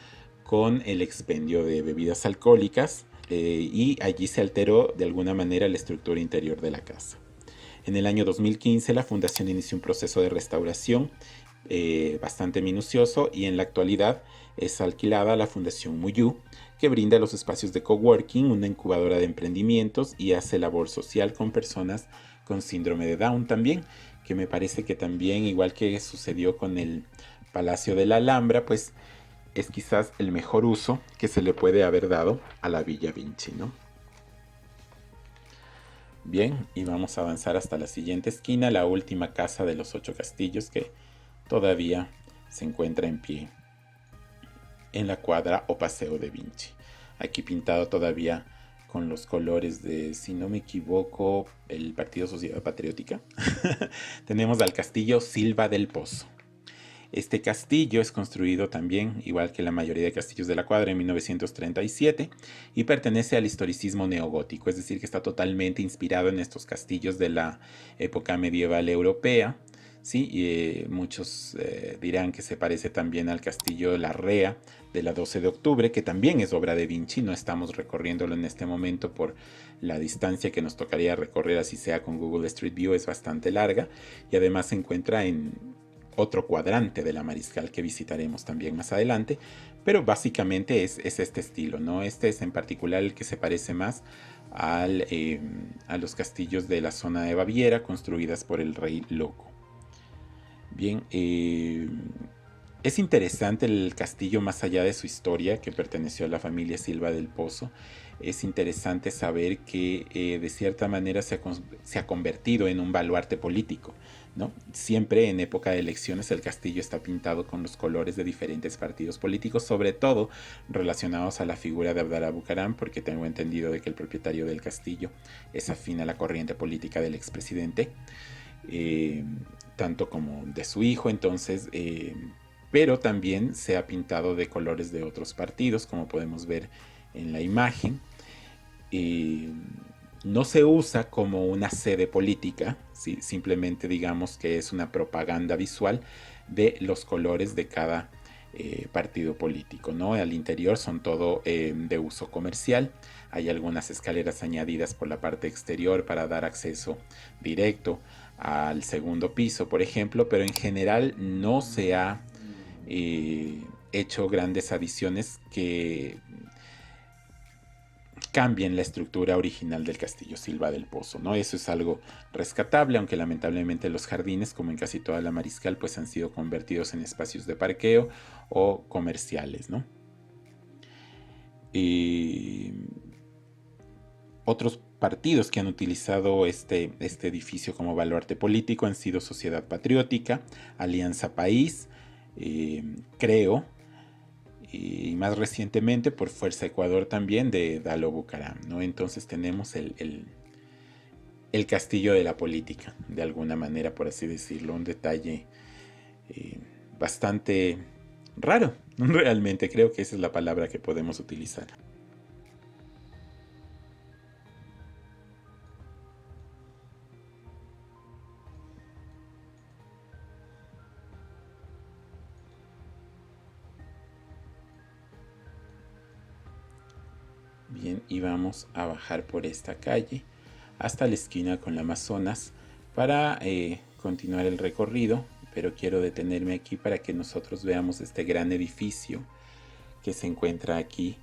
con el expendio de bebidas alcohólicas, y allí se alteró de alguna manera la estructura interior de la casa. En el año 2015 la fundación inició un proceso de restauración bastante minucioso, y en la actualidad es alquilada a la Fundación Muyú, que brinda los espacios de coworking, una incubadora de emprendimientos, y hace labor social con personas con síndrome de Down también, que me parece que también, igual que sucedió con el Palacio de la Alhambra, pues es quizás el mejor uso que se le puede haber dado a la Villa Vinci, ¿no? Bien, y vamos a avanzar hasta la siguiente esquina, la última casa de los 8 castillos que todavía se encuentra en pie en la cuadra o Paseo de Vinci. Aquí pintado todavía con los colores de, si no me equivoco, el Partido Sociedad Patriótica. Tenemos al castillo Silva del Pozo. Este castillo es construido también, igual que la mayoría de castillos de la cuadra, en 1937, y pertenece al historicismo neogótico, es decir, que está totalmente inspirado en estos castillos de la época medieval europea. Sí, muchos dirán que se parece también al castillo de la Rea de la 12 de octubre, que también es obra de Vinci. No estamos recorriéndolo en este momento por la distancia que nos tocaría recorrer, así sea con Google Street View, es bastante larga, y además se encuentra en otro cuadrante de la Mariscal que visitaremos también más adelante, pero básicamente es este estilo, ¿no? Este es en particular el que se parece más a los castillos de la zona de Baviera construidas por el rey Loco. Bien, es interesante el castillo más allá de su historia, que perteneció a la familia Silva del Pozo. Es interesante saber que de cierta manera se ha convertido en un baluarte político, ¿no? Siempre en época de elecciones el castillo está pintado con los colores de diferentes partidos políticos, sobre todo relacionados a la figura de Abdalá Bucaram, porque tengo entendido de que el propietario del castillo es afín a la corriente política del expresidente, tanto como de su hijo. Entonces, pero también se ha pintado de colores de otros partidos, como podemos ver en la imagen. No se usa como una sede política, ¿sí? Simplemente digamos que es una propaganda visual de los colores de cada partido político, ¿no? Al interior son todo de uso comercial. Hay algunas escaleras añadidas por la parte exterior para dar acceso directo al segundo piso, por ejemplo, pero en general no se ha hecho grandes adiciones que cambien la estructura original del castillo Silva del Pozo, ¿no? Eso es algo rescatable, aunque lamentablemente los jardines, como en casi toda la Mariscal, pues han sido convertidos en espacios de parqueo o comerciales, ¿no? Otros partidos que han utilizado este edificio como baluarte político han sido Sociedad Patriótica, Alianza País, Creo, y más recientemente por Fuerza Ecuador también de Dalo Bucaram, ¿no? Entonces tenemos el castillo de la política, de alguna manera, por así decirlo, un detalle bastante raro, realmente creo que esa es la palabra que podemos utilizar. Bien, y vamos a bajar por esta calle hasta la esquina con la Amazonas para continuar el recorrido, pero quiero detenerme aquí para que nosotros veamos este gran edificio que se encuentra aquí.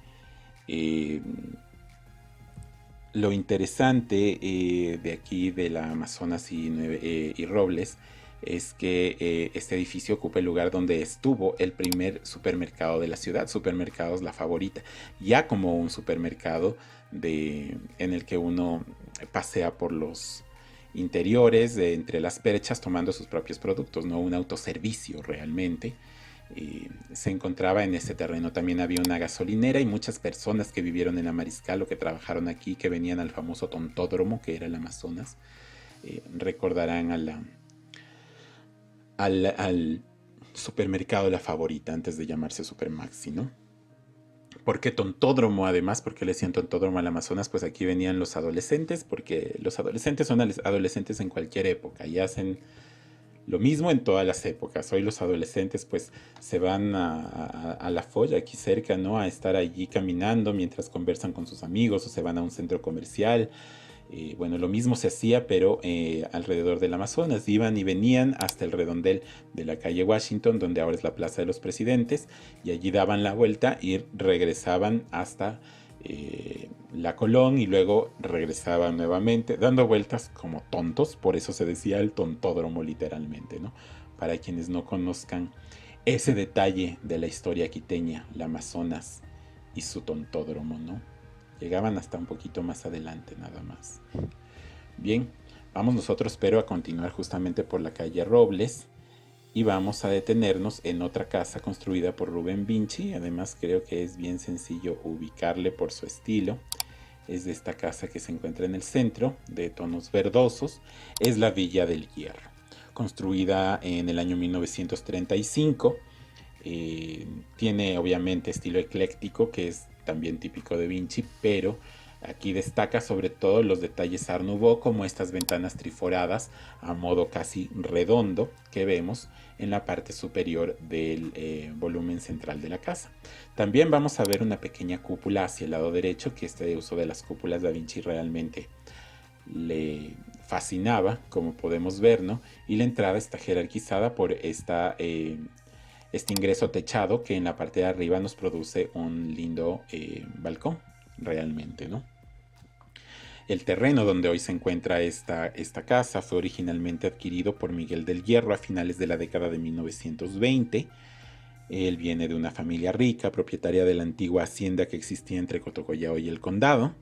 Lo interesante de aquí de la Amazonas y Robles es que este edificio ocupa el lugar donde estuvo el primer supermercado de la ciudad, Supermercados La Favorita, ya como un supermercado en el que uno pasea por los interiores, entre las perchas, tomando sus propios productos, no un autoservicio realmente. Se encontraba en ese terreno. También había una gasolinera y muchas personas que vivieron en la Mariscal o que trabajaron aquí, que venían al famoso tontódromo que era el Amazonas, recordarán al supermercado La Favorita antes de llamarse Supermaxi, ¿no? ¿Por qué tontódromo además? ¿Por qué le decían tontódromo al Amazonas? Pues aquí venían los adolescentes, porque los adolescentes son adolescentes en cualquier época y hacen lo mismo en todas las épocas. Hoy los adolescentes pues se van a la folla aquí cerca, ¿no? A estar allí caminando mientras conversan con sus amigos o se van a un centro comercial. Bueno, lo mismo se hacía, pero alrededor del Amazonas. Iban y venían hasta el redondel de la calle Washington, donde ahora es la Plaza de los Presidentes, y allí daban la vuelta y regresaban hasta la Colón y luego regresaban nuevamente, dando vueltas como tontos. Por eso se decía el tontódromo literalmente, ¿no? Para quienes no conozcan ese detalle de la historia quiteña, la Amazonas y su tontódromo, ¿no? Llegaban hasta un poquito más adelante nada más. Bien, vamos nosotros pero a continuar justamente por la calle Robles y vamos a detenernos en otra casa construida por Rubén Vinci. Además creo que es bien sencillo ubicarle por su estilo. Es de esta casa que se encuentra en el centro, de tonos verdosos. Es la Villa del Hierro, construida en el año 1935. Tiene obviamente estilo ecléctico, que es también típico de Vinci, pero aquí destaca sobre todo los detalles Art Nouveau, como estas ventanas triforadas a modo casi redondo que vemos en la parte superior del volumen central de la casa. También vamos a ver una pequeña cúpula hacia el lado derecho, que este uso de las cúpulas Da Vinci realmente le fascinaba, como podemos ver, ¿no? Y la entrada está jerarquizada por este ingreso techado que en la parte de arriba nos produce un lindo balcón, realmente, ¿no? El terreno donde hoy se encuentra esta casa fue originalmente adquirido por Miguel del Hierro a finales de la década de 1920. Él viene de una familia rica, propietaria de la antigua hacienda que existía entre Cotocollao y el Condado,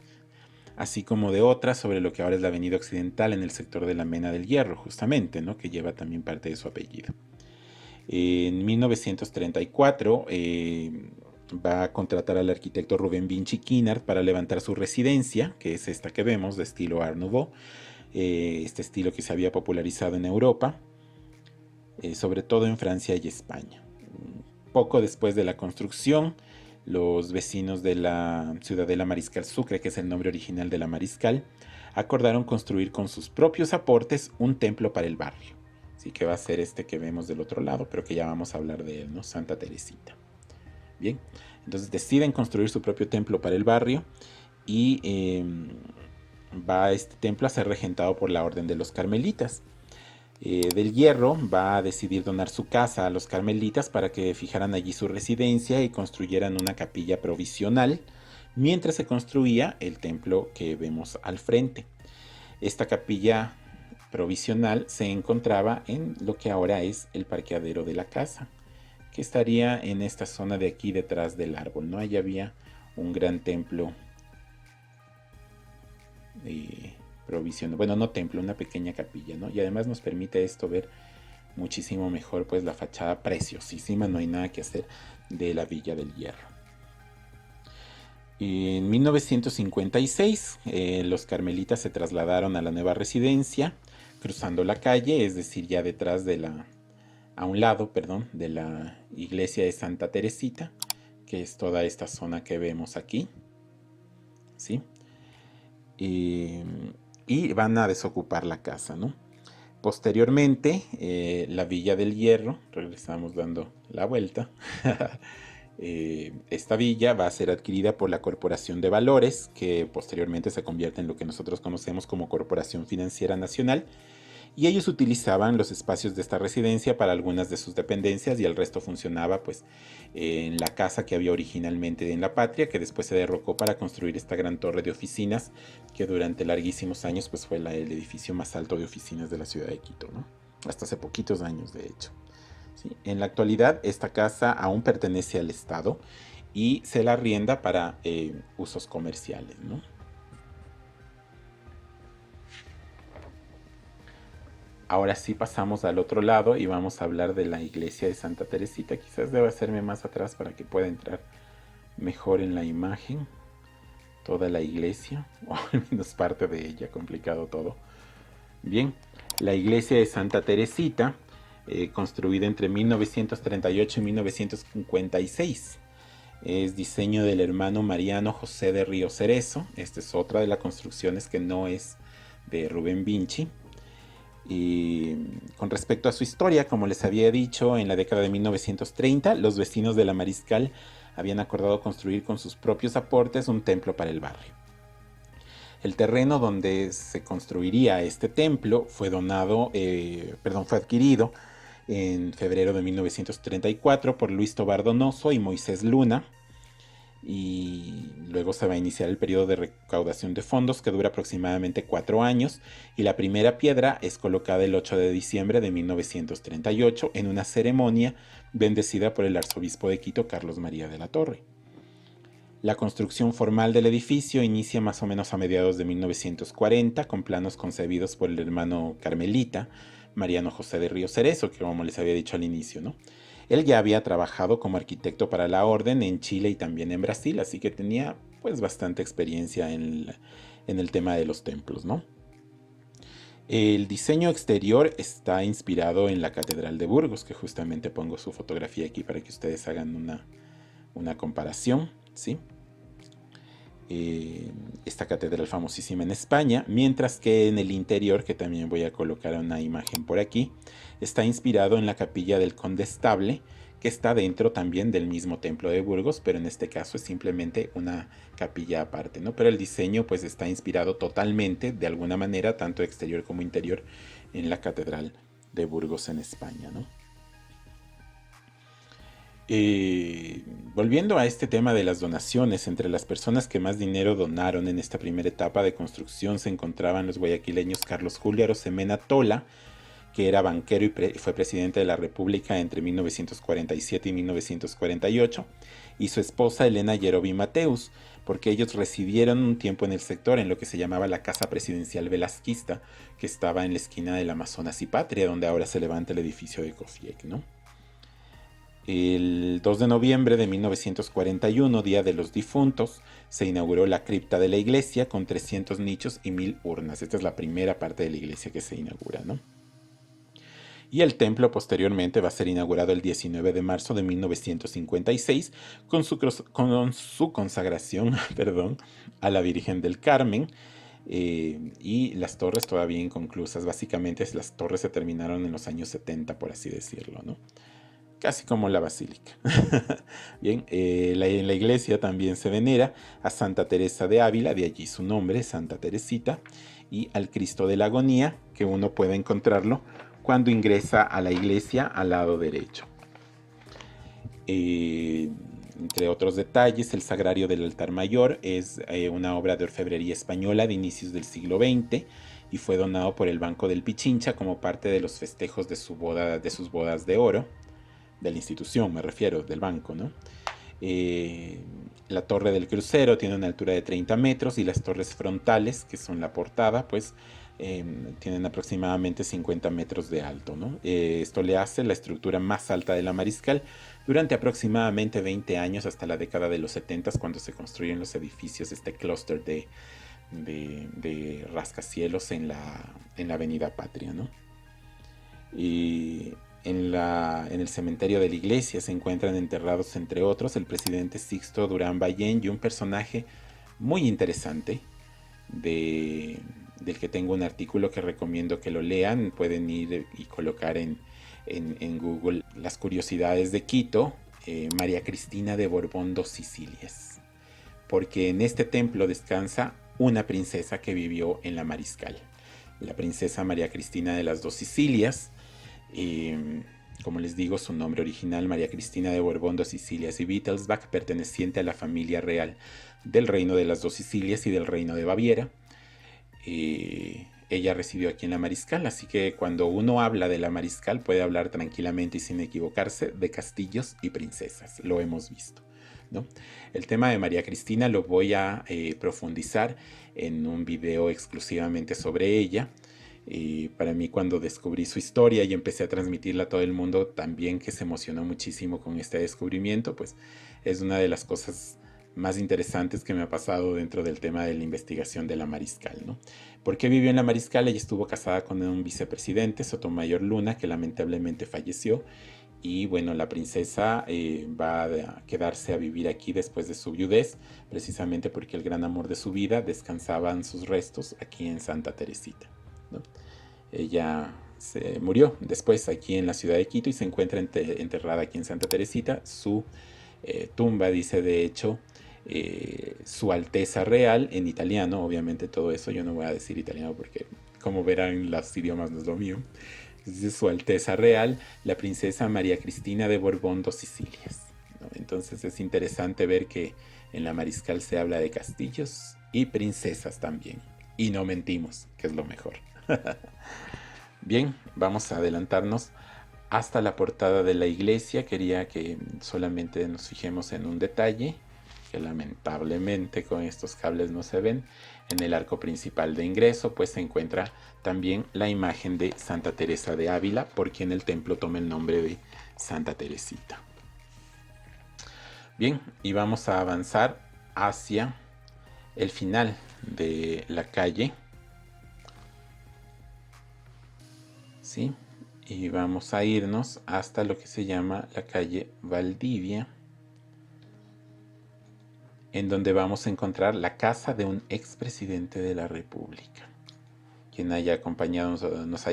así como de otra sobre lo que ahora es la Avenida Occidental en el sector de la Mena del Hierro, justamente, ¿no? Que lleva también parte de su apellido. En 1934 va a contratar al arquitecto Rubén Vinci Quinart para levantar su residencia, que es esta que vemos, de estilo Art Nouveau, este estilo que se había popularizado en Europa, sobre todo en Francia y España. Poco después de la construcción, los vecinos de la Ciudadela Mariscal Sucre, que es el nombre original de la Mariscal, acordaron construir con sus propios aportes un templo para el barrio. Así que va a ser este que vemos del otro lado, pero que ya vamos a hablar de él, ¿no? Santa Teresita. Bien, entonces deciden construir su propio templo para el barrio y va este templo a ser regentado por la Orden de los Carmelitas. Del Hierro va a decidir donar su casa a los carmelitas para que fijaran allí su residencia y construyeran una capilla provisional mientras se construía el templo que vemos al frente. Esta capilla provisional se encontraba en lo que ahora es el parqueadero de la casa, que estaría en esta zona de aquí detrás del árbol, ¿no? Allí había un gran templo provisional, bueno, no templo, una pequeña capilla, ¿no? Y además nos permite esto ver muchísimo mejor pues la fachada preciosísima, no hay nada que hacer, de la Villa del Hierro. En 1956 los carmelitas se trasladaron a la nueva residencia cruzando la calle, es decir, ya detrás de a un lado, perdón, de la iglesia de Santa Teresita, que es toda esta zona que vemos aquí, ¿sí? Y van a desocupar la casa, ¿no? Posteriormente, la Villa del Hierro, regresamos dando la vuelta, Esta villa va a ser adquirida por la Corporación de Valores, que posteriormente se convierte en lo que nosotros conocemos como Corporación Financiera Nacional, y ellos utilizaban los espacios de esta residencia para algunas de sus dependencias y el resto funcionaba pues en la casa que había originalmente en La Patria, que después se derrocó para construir esta gran torre de oficinas que durante larguísimos años pues fue el edificio más alto de oficinas de la ciudad de Quito, ¿no? Hasta hace poquitos años de hecho. ¿Sí? En la actualidad esta casa aún pertenece al Estado y se la arrienda para usos comerciales, ¿no? Ahora sí pasamos al otro lado y vamos a hablar de la iglesia de Santa Teresita. Quizás deba hacerme más atrás para que pueda entrar mejor en la imagen. Toda la iglesia, o al menos parte de ella, complicado todo. Bien, la iglesia de Santa Teresita, construida entre 1938 y 1956. Es diseño del hermano Mariano José de Río Cerezo. Esta es otra de las construcciones que no es de Rubén Vinci. Y con respecto a su historia, como les había dicho, en la década de 1930 los vecinos de la Mariscal habían acordado construir con sus propios aportes un templo para el barrio. El terreno donde se construiría este templo fue adquirido en febrero de 1934 por Luis Tobar Donoso y Moisés Luna, y luego se va a iniciar el periodo de recaudación de fondos que dura aproximadamente 4 años, y la primera piedra es colocada el 8 de diciembre de 1938 en una ceremonia bendecida por el arzobispo de Quito, Carlos María de la Torre. La construcción formal del edificio inicia más o menos a mediados de 1940 con planos concebidos por el hermano carmelita Mariano José de Río Cerezo, que como les había dicho al inicio, ¿no? Él ya había trabajado como arquitecto para la orden en Chile y también en Brasil, así que tenía pues bastante experiencia en el tema de los templos, ¿no? El diseño exterior está inspirado en la Catedral de Burgos, que justamente pongo su fotografía aquí para que ustedes hagan una comparación, ¿sí? Esta catedral famosísima en España, mientras que en el interior, que también voy a colocar una imagen por aquí, está inspirado en la capilla del Condestable, que está dentro también del mismo templo de Burgos, pero en este caso es simplemente una capilla aparte, ¿no? Pero el diseño pues está inspirado totalmente, de alguna manera, tanto exterior como interior, en la catedral de Burgos en España, ¿no? Volviendo a este tema de las donaciones, entre las personas que más dinero donaron en esta primera etapa de construcción se encontraban los guayaquileños Carlos Julio Arosemena Tola, que era banquero y fue presidente de la República entre 1947 y 1948, y su esposa Elena Yerobi Mateus, porque ellos residieron un tiempo en el sector en lo que se llamaba la Casa Presidencial Velasquista, que estaba en la esquina del Amazonas y Patria, donde ahora se levanta el edificio de COFIEC, ¿no? El 2 de noviembre de 1941, Día de los Difuntos, se inauguró la cripta de la iglesia con 300 nichos y 1000 urnas. Esta es la primera parte de la iglesia que se inaugura, ¿no? Y el templo posteriormente va a ser inaugurado el 19 de marzo de 1956 con su consagración perdón, a la Virgen del Carmen, y las torres todavía inconclusas. Básicamente las torres se terminaron en los años 70, por así decirlo, ¿no? Casi como la basílica. Bien, en la iglesia también se venera a Santa Teresa de Ávila, de allí su nombre, Santa Teresita, y al Cristo de la Agonía, que uno puede encontrarlo cuando ingresa a la iglesia al lado derecho. Entre otros detalles, el Sagrario del Altar Mayor es una obra de orfebrería española de inicios del siglo XX y fue donado por el Banco del Pichincha como parte de los festejos de sus bodas de oro. De la institución, me refiero, del banco, ¿no? La torre del crucero tiene una altura de 30 metros y las torres frontales, que son la portada, pues tienen aproximadamente 50 metros de alto, ¿no? Esto le hace la estructura más alta de la Mariscal durante aproximadamente 20 años hasta la década de los 70, cuando se construyen los edificios, este clúster de rascacielos en la avenida Patria, ¿no? Y en el cementerio de la iglesia se encuentran enterrados, entre otros, el presidente Sixto Durán Ballén y un personaje muy interesante del que tengo un artículo que recomiendo que lo lean. Pueden ir y colocar en Google las curiosidades de Quito María Cristina de Borbón dos Sicilias, porque en este templo descansa una princesa que vivió en la Mariscal, la princesa María Cristina de las dos Sicilias. Como les digo, su nombre original, María Cristina de Borbón dos Sicilias y Wittelsbach, perteneciente a la familia real del Reino de las dos Sicilias y del Reino de Baviera. Ella residió aquí en la Mariscal, así que cuando uno habla de la Mariscal puede hablar tranquilamente y sin equivocarse de castillos y princesas, lo hemos visto, ¿no? El tema de María Cristina lo voy a profundizar en un video exclusivamente sobre ella. Para mí, cuando descubrí su historia y empecé a transmitirla a todo el mundo, también que se emocionó muchísimo con este descubrimiento, pues es una de las cosas más interesantes que me ha pasado dentro del tema de la investigación de la Mariscal, ¿no? ¿Por qué vivió en la Mariscal? Ella estuvo casada con un vicepresidente, Sotomayor Luna, que lamentablemente falleció. Y bueno, la princesa va a quedarse a vivir aquí después de su viudez, precisamente porque el gran amor de su vida descansaban sus restos aquí en Santa Teresita, ¿no? Ella se murió después aquí en la ciudad de Quito y se encuentra enterrada aquí en Santa Teresita. Su tumba dice, de hecho, Su Alteza Real, en italiano. Obviamente todo eso yo no voy a decir italiano porque, como verán, los idiomas no es lo mío. Dice Su Alteza Real, la princesa María Cristina de Borbón dos Sicilias, ¿no? Entonces es interesante ver que en la Mariscal se habla de castillos y princesas también. Y no mentimos, que es lo mejor. Bien, vamos a adelantarnos hasta la portada de la iglesia. Quería que solamente nos fijemos en un detalle que lamentablemente con estos cables no se ven. En el arco principal de ingreso pues se encuentra también la imagen de Santa Teresa de Ávila, porque en el templo toma el nombre de Santa Teresita. Bien, y vamos a avanzar hacia el final de la calle, ¿sí? Y vamos a irnos hasta lo que se llama la calle Valdivia, en donde vamos a encontrar la casa de un expresidente de la República. Quien nos haya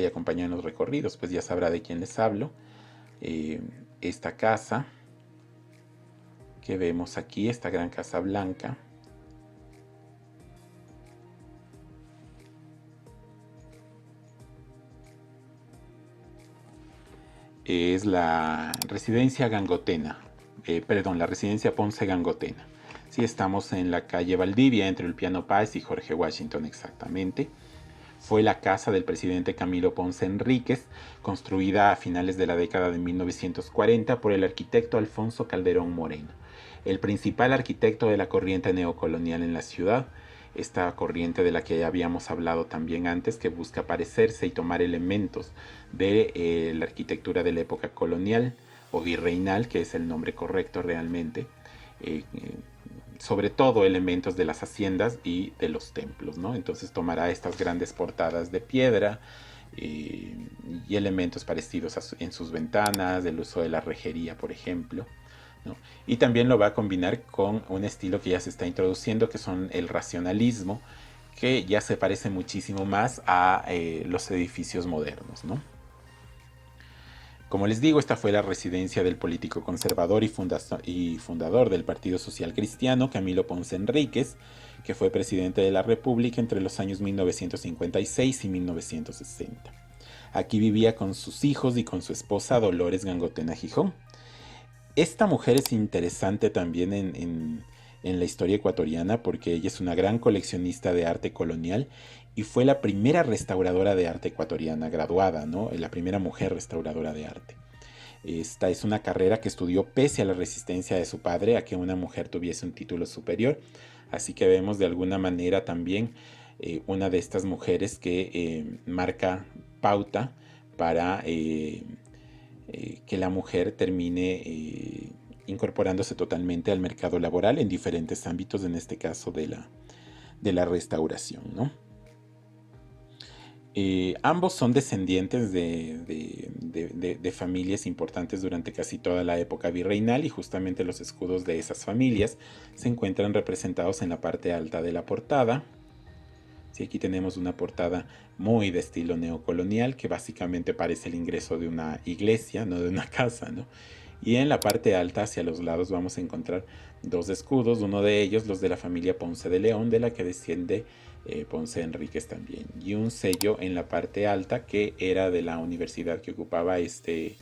acompañado en los recorridos, pues ya sabrá de quién les hablo. Esta casa que vemos aquí, esta gran casa blanca, es la residencia Gangotena, la residencia Ponce Gangotena. Sí, estamos en la calle Valdivia, entre Ulpiano Páez y Jorge Washington exactamente. Fue la casa del presidente Camilo Ponce Enríquez, construida a finales de la década de 1940 por el arquitecto Alfonso Calderón Moreno, el principal arquitecto de la corriente neocolonial en la ciudad. Esta corriente de la que ya habíamos hablado también antes, que busca parecerse y tomar elementos de la arquitectura de la época colonial o virreinal, que es el nombre correcto realmente, sobre todo elementos de las haciendas y de los templos, ¿no? Entonces tomará estas grandes portadas de piedra y elementos parecidos en sus ventanas, el uso de la rejería, por ejemplo, ¿no? Y también lo va a combinar con un estilo que ya se está introduciendo, que son el racionalismo, que ya se parece muchísimo más a los edificios modernos, ¿no? Como les digo, esta fue la residencia del político conservador y fundador del Partido Social Cristiano, Camilo Ponce Enríquez, que fue presidente de la República entre los años 1956 y 1960. Aquí vivía con sus hijos y con su esposa Dolores Gangotena Gijón. Esta mujer es interesante también en la historia ecuatoriana, porque ella es una gran coleccionista de arte colonial y fue la primera restauradora de arte ecuatoriana graduada, ¿no? La primera mujer restauradora de arte. Esta es una carrera que estudió pese a la resistencia de su padre a que una mujer tuviese un título superior. Así que vemos de alguna manera también una de estas mujeres que marca pauta para que la mujer termine incorporándose totalmente al mercado laboral en diferentes ámbitos, en este caso de la restauración, ¿no? Ambos son descendientes de familias importantes durante casi toda la época virreinal, y justamente los escudos de esas familias se encuentran representados en la parte alta de la portada. Sí, aquí tenemos una portada muy de estilo neocolonial, que básicamente parece el ingreso de una iglesia, no de una casa, ¿no? Y en la parte alta, hacia los lados, vamos a encontrar dos escudos, uno de ellos los de la familia Ponce de León, de la que desciende Ponce Enríquez también, y un sello en la parte alta que era de la universidad que ocupaba este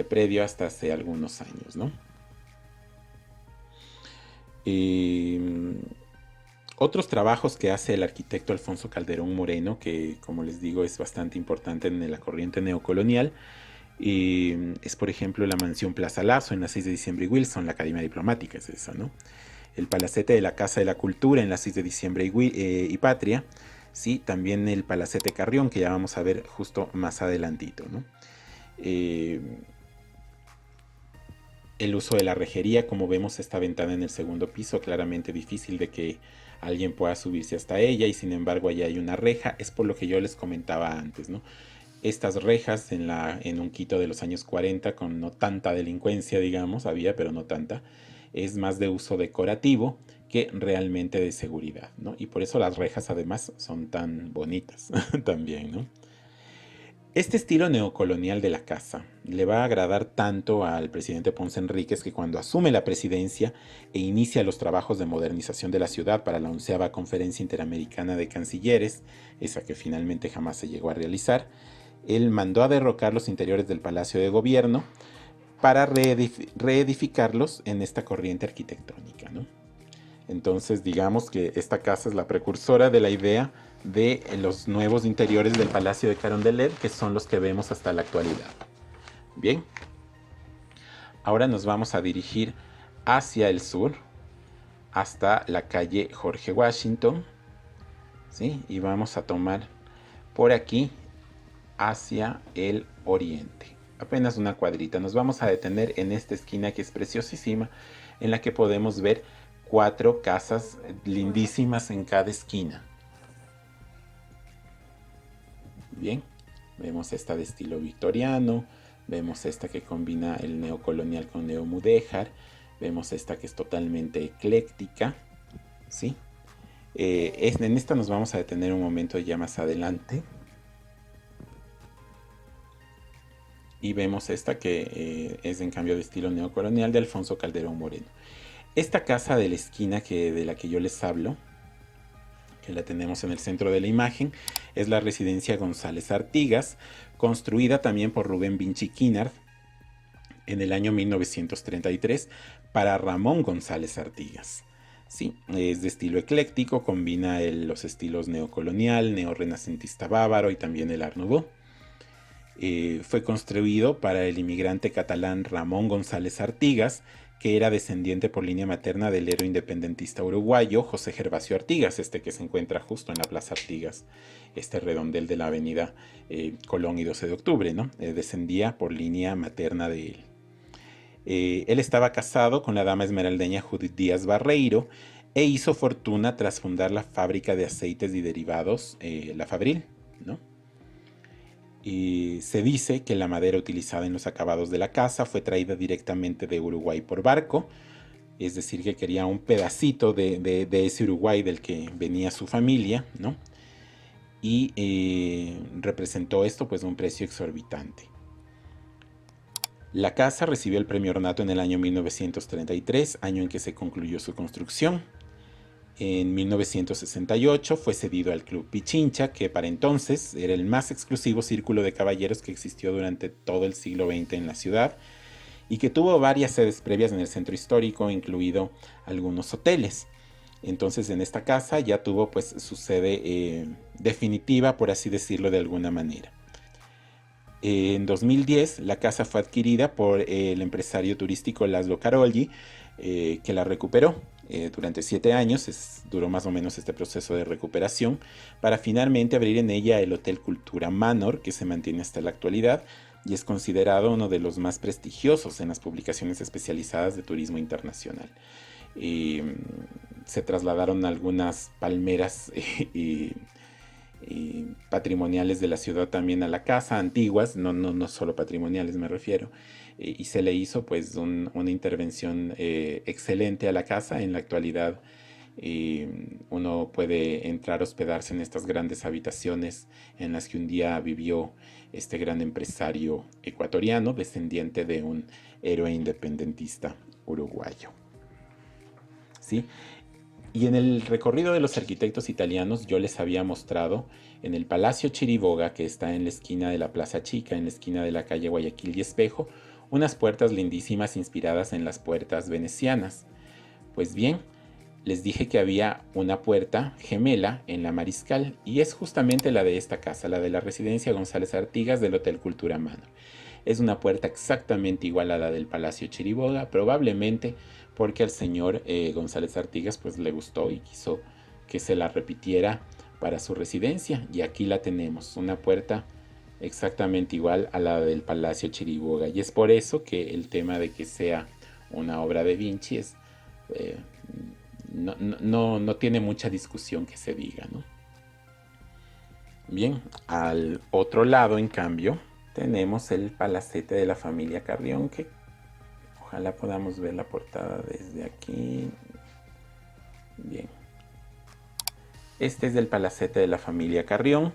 predio hasta hace algunos años, ¿no? Otros trabajos que hace el arquitecto Alfonso Calderón Moreno, que como les digo es bastante importante en la corriente neocolonial, es por ejemplo la mansión Plaza Lazo en la 6 de diciembre y Wilson, la Academia Diplomática es esa, ¿no? El palacete de la Casa de la Cultura en la 6 de diciembre y Patria, ¿sí? También el palacete Carrión, que ya vamos a ver justo más adelantito, ¿no? El uso de la rejería, como vemos esta ventana en el segundo piso, claramente difícil de que alguien pueda subirse hasta ella, y sin embargo allá hay una reja, es por lo que yo les comentaba antes, ¿no? Estas rejas en un Quito de los años 40, con no tanta delincuencia, digamos, había, pero no tanta, es más de uso decorativo que realmente de seguridad, ¿no? Y por eso las rejas además son tan bonitas también, ¿no? Este estilo neocolonial de la casa le va a agradar tanto al presidente Ponce Enríquez que cuando asume la presidencia e inicia los trabajos de modernización de la ciudad para la 11ª Conferencia Interamericana de Cancilleres, esa que finalmente jamás se llegó a realizar, él mandó a derrocar los interiores del Palacio de Gobierno para reedificarlos en esta corriente arquitectónica, ¿no? Entonces digamos que esta casa es la precursora de la idea de los nuevos interiores del Palacio de Carondelet, que son los que vemos hasta la actualidad. Bien, ahora nos vamos a dirigir hacia el sur, hasta la calle Jorge Washington, ¿sí? Y vamos a tomar por aquí hacia el oriente. Apenas una cuadrita. Nos vamos a detener en esta esquina que es preciosísima, en la que podemos ver 4 casas lindísimas en cada esquina. Bien, vemos esta de estilo victoriano, vemos esta que combina el neocolonial con neomudéjar, vemos esta que es totalmente ecléctica, ¿sí? En esta nos vamos a detener un momento ya más adelante. Y vemos esta que es en cambio de estilo neocolonial de Alfonso Calderón Moreno. Esta casa de la esquina de la que yo les hablo, que la tenemos en el centro de la imagen, es la residencia González Artigas, construida también por Rubén Vinci Quinard en el año 1933 para Ramón González Artigas. Sí, es de estilo ecléctico, combina los estilos neocolonial, neorrenacentista bávaro y también el Art Nouveau. Fue construido para el inmigrante catalán Ramón González Artigas, que era descendiente por línea materna del héroe independentista uruguayo José Gervasio Artigas, que se encuentra justo en la Plaza Artigas, este redondel de la avenida Colón y 12 de octubre, ¿no? Descendía por línea materna de él. Él estaba casado con la dama esmeraldeña Judith Díaz Barreiro e hizo fortuna tras fundar la fábrica de aceites y derivados, La Fabril, ¿no? Y se dice que la madera utilizada en los acabados de la casa fue traída directamente de Uruguay por barco, es decir, que quería un pedacito de ese Uruguay del que venía su familia, ¿no? Y representó esto pues un precio exorbitante. La casa recibió el premio Ornato en el año 1933, año en que se concluyó su construcción. En 1968 fue cedido al Club Pichincha, que para entonces era el más exclusivo círculo de caballeros que existió durante todo el siglo XX en la ciudad y que tuvo varias sedes previas en el centro histórico, incluido algunos hoteles. Entonces en esta casa ya tuvo pues su sede definitiva, por así decirlo de alguna manera. En 2010 la casa fue adquirida por el empresario turístico Laszlo Carolyi, que la recuperó. Durante 7 años duró más o menos este proceso de recuperación para finalmente abrir en ella el Hotel Cultura Manor, que se mantiene hasta la actualidad y es considerado uno de los más prestigiosos en las publicaciones especializadas de turismo internacional. Se trasladaron algunas palmeras patrimoniales de la ciudad también a la casa, antiguas, no solo patrimoniales me refiero, y se le hizo pues una intervención excelente a la casa. En la actualidad Uno puede entrar a hospedarse en estas grandes habitaciones en las que un día vivió este gran empresario ecuatoriano, descendiente de un héroe independentista uruguayo. ¿Sí? Y en el recorrido de los arquitectos italianos yo les había mostrado en el Palacio Chiriboga, que está en la esquina de la Plaza Chica, en la esquina de la calle Guayaquil y Espejo, unas puertas lindísimas inspiradas en las puertas venecianas. Pues bien, les dije que había una puerta gemela en la Mariscal y es justamente la de esta casa, la de la residencia González Artigas del Hotel Cultura Manor. Es una puerta exactamente igual a la del Palacio Chiriboga, probablemente porque al señor González Artigas pues le gustó y quiso que se la repitiera para su residencia. Y aquí la tenemos, una puerta exactamente igual a la del Palacio Chiriboga. Y es por eso que el tema de que sea una obra de Vinci es, no tiene mucha discusión que se diga, ¿no? Bien, al otro lado, en cambio, tenemos el palacete de la familia Carrión, que ojalá podamos ver la portada desde aquí. Bien. Este es el palacete de la familia Carrión,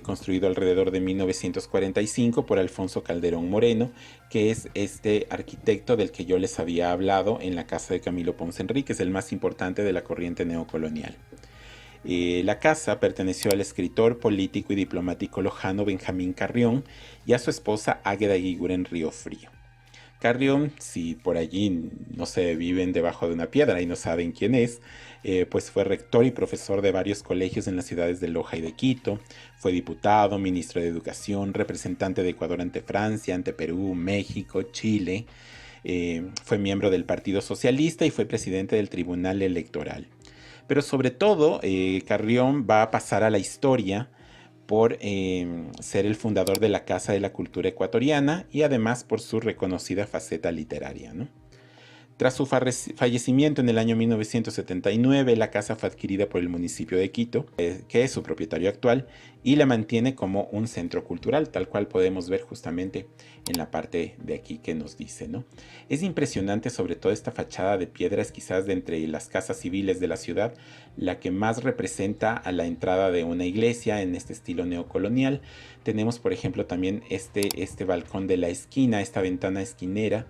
construido alrededor de 1945 por Alfonso Calderón Moreno, que es este arquitecto del que yo les había hablado en la casa de Camilo Ponce Enríquez, el más importante de la corriente neocolonial. La casa perteneció al escritor, político y diplomático lojano Benjamín Carrión y a su esposa Águeda Guiguren Riofrío. Carrión, si por allí no se viven debajo de una piedra y no saben quién es, pues fue rector y profesor de varios colegios en las ciudades de Loja y de Quito, fue diputado, ministro de Educación, representante de Ecuador ante Francia, ante Perú, México, Chile, fue miembro del Partido Socialista y fue presidente del Tribunal Electoral. Pero sobre todo, Carrión va a pasar a la historia por ser el fundador de la Casa de la Cultura Ecuatoriana y además por su reconocida faceta literaria, ¿no? Tras su fallecimiento en el año 1979, la casa fue adquirida por el municipio de Quito, que es su propietario actual, y la mantiene como un centro cultural, tal cual podemos ver justamente en la parte de aquí que nos dice, ¿no? Es impresionante sobre todo esta fachada de piedras, quizás de entre las casas civiles de la ciudad, la que más representa a la entrada de una iglesia en este estilo neocolonial. Tenemos, por ejemplo, también este balcón de la esquina, esta ventana esquinera,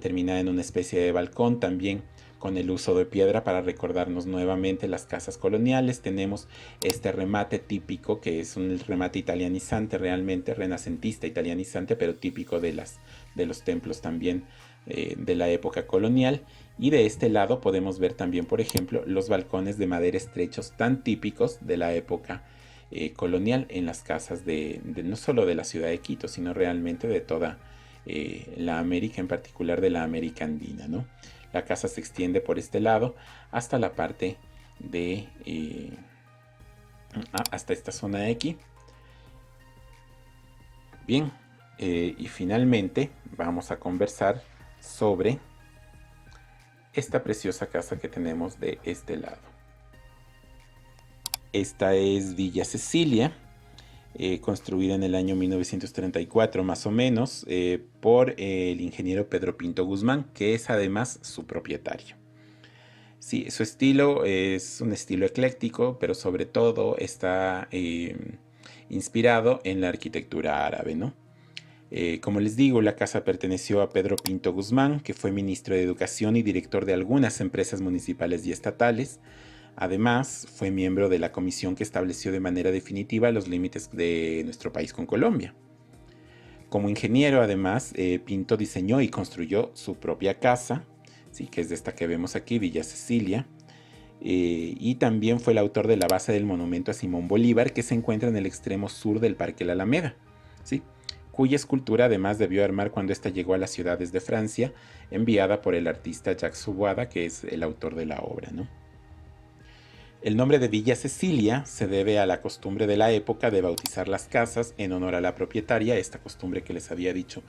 terminada en una especie de balcón, también con el uso de piedra para recordarnos nuevamente las casas coloniales. Tenemos este remate típico, que es un remate italianizante realmente, renacentista italianizante, pero típico de los templos también de la época colonial. Y de este lado podemos ver también, por ejemplo, los balcones de madera estrechos tan típicos de la época colonial en las casas no solo de la ciudad de Quito, sino realmente de toda la América, en particular de la América Andina, ¿no? La casa se extiende por este lado hasta la parte de hasta esta zona de aquí. Bien, y finalmente vamos a conversar sobre esta preciosa casa que tenemos de este lado. Esta es Villa Cecilia, construida en el año 1934 más o menos por el ingeniero Pedro Pinto Guzmán, que es además su propietario. Sí, su estilo es un estilo ecléctico, pero sobre todo está inspirado en la arquitectura árabe, ¿no? Como les digo, la casa perteneció a Pedro Pinto Guzmán, que fue ministro de Educación y director de algunas empresas municipales y estatales. Además, fue miembro de la comisión que estableció de manera definitiva los límites de nuestro país con Colombia. Como ingeniero, además, Pinto diseñó y construyó su propia casa, ¿sí? Que es de esta que vemos aquí, Villa Cecilia. Y también fue el autor de la base del monumento a Simón Bolívar, que se encuentra en el extremo sur del Parque La Alameda, ¿sí? Cuya escultura además debió armar cuando ésta llegó a las ciudades de Francia, enviada por el artista Jacques Suboada, que es el autor de la obra, ¿no? El nombre de Villa Cecilia se debe a la costumbre de la época de bautizar las casas en honor a la propietaria, esta costumbre que les había dicho,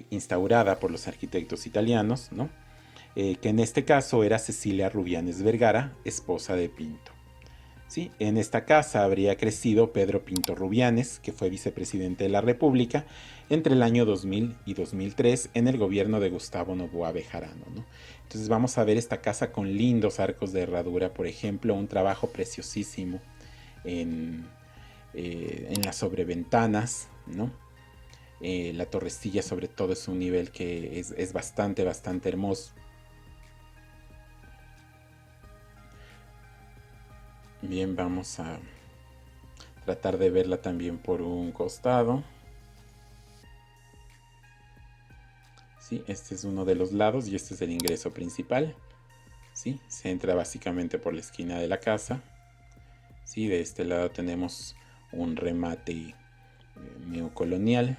instaurada por los arquitectos italianos, ¿no? Que en este caso era Cecilia Rubianes Vergara, esposa de Pinto. ¿Sí? En esta casa habría crecido Pedro Pinto Rubianes, que fue vicepresidente de la República entre el año 2000 y 2003 en el gobierno de Gustavo Noboa Bejarano, ¿no? Entonces vamos a ver esta casa con lindos arcos de herradura, por ejemplo, un trabajo preciosísimo en las sobreventanas, ¿no? La torrecilla sobre todo es un nivel que es bastante hermoso. Bien, vamos a tratar de verla también por un costado. ¿Sí? Este es uno de los lados y este es el ingreso principal. ¿Sí? Se entra básicamente por la esquina de la casa. ¿Sí? De este lado tenemos un remate neocolonial.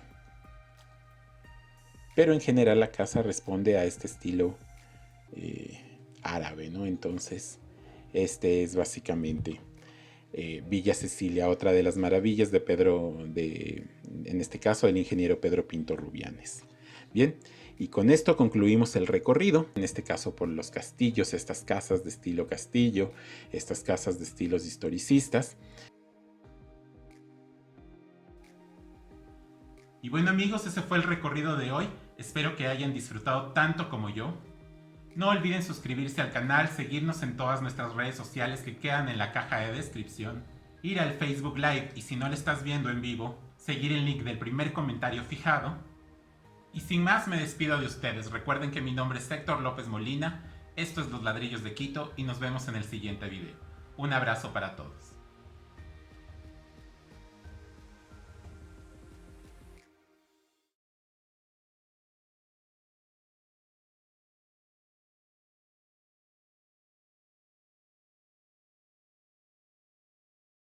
Pero en general la casa responde a este estilo árabe, ¿no? Entonces, este es básicamente Villa Cecilia, otra de las maravillas de en este caso, el ingeniero Pedro Pinto Rubianes. Bien, y con esto concluimos el recorrido, en este caso por los castillos, estas casas de estilo castillo, estas casas de estilos historicistas. Y bueno amigos, ese fue el recorrido de hoy. Espero que hayan disfrutado tanto como yo. No olviden suscribirse al canal, seguirnos en todas nuestras redes sociales que quedan en la caja de descripción, ir al Facebook Live y si no lo estás viendo en vivo, seguir el link del primer comentario fijado. Y sin más me despido de ustedes. Recuerden que mi nombre es Héctor López Molina, esto es Los Ladrillos de Quito y nos vemos en el siguiente video. Un abrazo para todos.